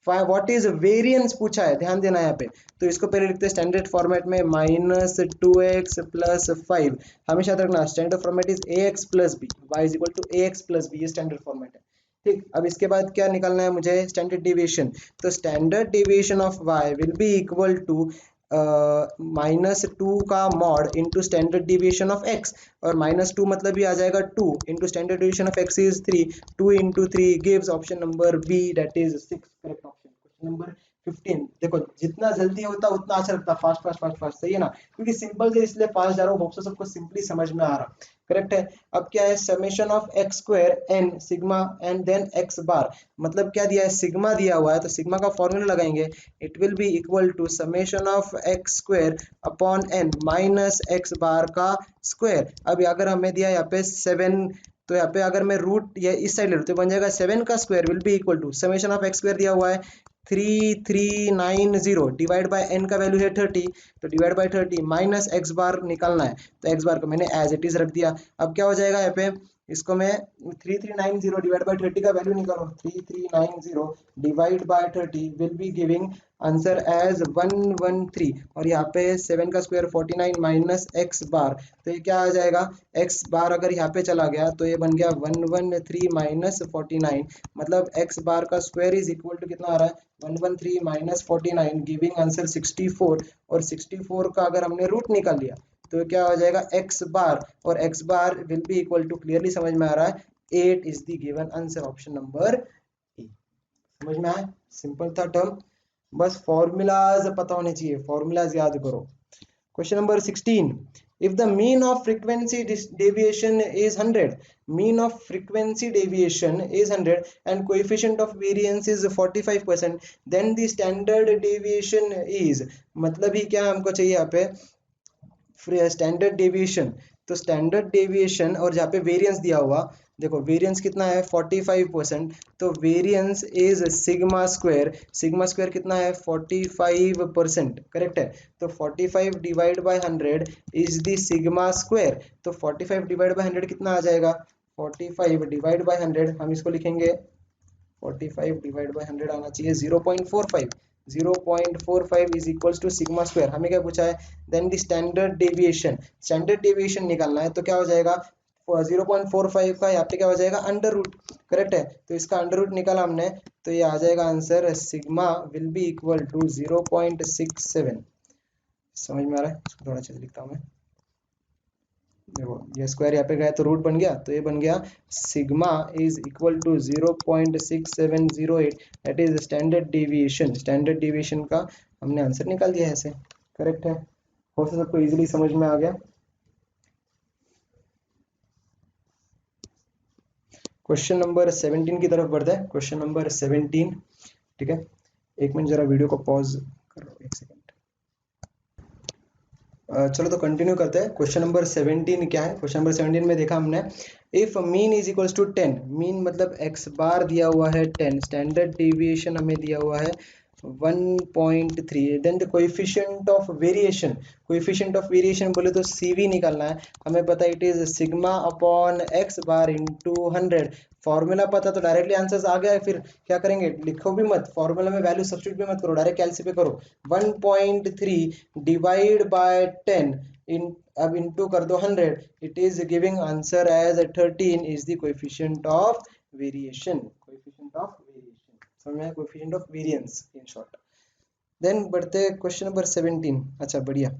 what is variance पूछा है, ध्यान देना यहाँ पे। तो इसको पहले लिखते हैं स्टैंडर्ड फॉर्मेट में -2x + 5, हमेशा याद रखना standard format is ax + b, y = ax + b, ये स्टैंडर्ड फॉर्मेट है। ठीक, अब इसके बाद क्या निकालना है मुझे, स्टैंडर्ड डेविएशन। तो standard deviation of y will be equal to -2 का mod into standard deviation of x, और -2 मतलब भी आ जाएगा 2 into standard deviation of x is 3, 2 into 3 gives option number B, that is 6 correct option. Question number 15, देखो जितना जल्दी होता उतना अच्छा लगता, फास्ट फास्ट फास्ट फास्ट, सही है ना, क्योंकि सिंपल से इसलिए फास्ट जा रहा हूँ, होप सो सबको सिंपली समझ में आ रहा, करेक्ट है। अब क्या है, summation of x square n sigma and then x bar, मतलब क्या दिया है, सिग्मा दिया हुआ है, तो सिग्मा का फॉर्मूला लगाएंगे, it will be equal to summation of x square upon n minus x bar का स्क्वायर। अब अगर हमें दिया यहाँ पे 7, तो यहाँ पे अगर मैं रूट या इस साइड ले लूँ तो बन जाएगा 7 का square will be equal to summation of x square दिया हुआ है 3390 डिवाइड बाय n का वैल्यू है 30, तो divide by 30 minus x bar निकालना है, तो x बार को मैंने एज इट इज रख दिया। अब क्या हो जाएगा यहाँ पे, इसको मैं 3390 डिवाइड बाय 30 का वैल्यू निकालो, 3390 divide by 30 will be giving answer as 113, और यहाँ पे 7 का स्क्वायर 49 माइनस x बार, तो ये क्या आ जाएगा, x बार अगर यहाँ पे चला गया तो ये बन गया 113 माइनस 49, मतलब x बार का स्क्वायर इज इक्वल टू कितना आ रहा है, 113 माइनस 49 गिविंग आंसर 64, और 64 का अगर हमने रूट निकाल लिया तो क्या हो जाएगा x बार, और x bar will be equal to, clearly समझ में आ रहा है 8 is the given answer, option number A. समझ में आया, सिंपल था टर्म, बस फॉर्मूलाज पता होने चाहिए, फॉर्मूलाज याद करो। Question number 16, if the mean of frequency deviation is 100, mean of frequency deviation is 100 and coefficient of variance is 45%, then the standard deviation is, मतलब ही क्या हमको चाहिए यहाँ पे, स्टैंडर्ड डेविएशन, तो स्टैंडर्ड डेविएशन और जहाँ पे वेरिएंस दिया हुआ, देखो वेरिएंस कितना है 45%, तो variance is sigma square, sigma square कितना है 45%, करेक्ट है। तो 45 divide by 100 is the sigma square, तो 45 डिवाइड बाय 100 कितना आ जाएगा, 45 डिवाइड बाय 100 हम इसको लिखेंगे 45 डिवाइड बाय 100 आना चाहिए 0.45, 0.45 is equals to sigma square, हमें क्या पूछा है, then the standard deviation, standard deviation निकालना है, तो क्या हो जाएगा 0.45 का यहाँ पे क्या हो जाएगा अंडर रूट, करेक्ट है, तो इसका अंडर रूट निकाला हमने, तो ये आ जाएगा answer sigma will be equal to 0.67। समझ में आ रहा है, इसको थोड़ा अच्छे से लिखता हूँ मैं, देखो ये स्क्वायर यहाँ पे गया तो रूट बन गया, तो ये बन गया sigma is equal to 0.6708, that is standard deviation, standard deviation का हमने आंसर निकाल दिया है ऐसे, करेक्ट है। हो सबको इजीली समझ में आ गया। क्वेश्चन नंबर 17 की तरफ बढ़ते हैं, क्वेश्चन नंबर 17, ठीक है, एक मिनट जरा वीडियो को पॉज करो, एक सेकंड। चलो तो कंटिन्यू करते हैं। क्वेश्चन नंबर 17 क्या है, क्वेश्चन नंबर 17 में देखा हमने, if mean is equals to 10, mean मतलब x बार दिया हुआ है 10, स्टैंडर्ड डेविएशन हमें दिया हुआ है 1.3, then the coefficient of variation, coefficient of variation बोले तो CV निकालना है, हमें पता है it is sigma upon x bar into 100, formula पता तो डायरेक्टली आंसर्स आ गया है, फिर क्या करेंगे, लिखो भी मत, फॉर्मूला में वैल्यू सब्स्टिट्यूट भी मत करो, डायरेक्ट कैलसी पे करो, 1.3 डिवाइड बाय 10 इन, अब इनटू कर दो 100, it is giving answer as 13 is the coefficient of variation, coefficient of variation, समझ में, coefficient of variance in short. Then बढ़ते क्वेश्चन नंबर 17, अच्छा बढ़िया,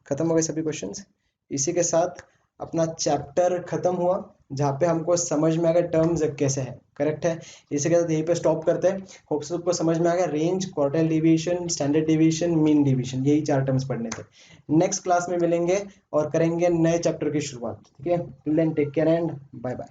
खत्म हो गए सभी क्वेश्चंस, इसी के साथ अपना चैप्टर खत्म हुआ, जहाँ पे हमको समझ में आ गया टर्म्स कैसे है, करेक्ट है। इसी के साथ यहीं पे स्टॉप करते हैं, होप सबको समझ में आ गया, range, quartile deviation, standard deviation, mean deviation, यही 4 टर्म्स पढ़ने थे। नेक्स्ट क्लास में मिलेंगे और करेंगे नए चैप्टर की शुरुआत, ठीक है, till then take care and bye bye.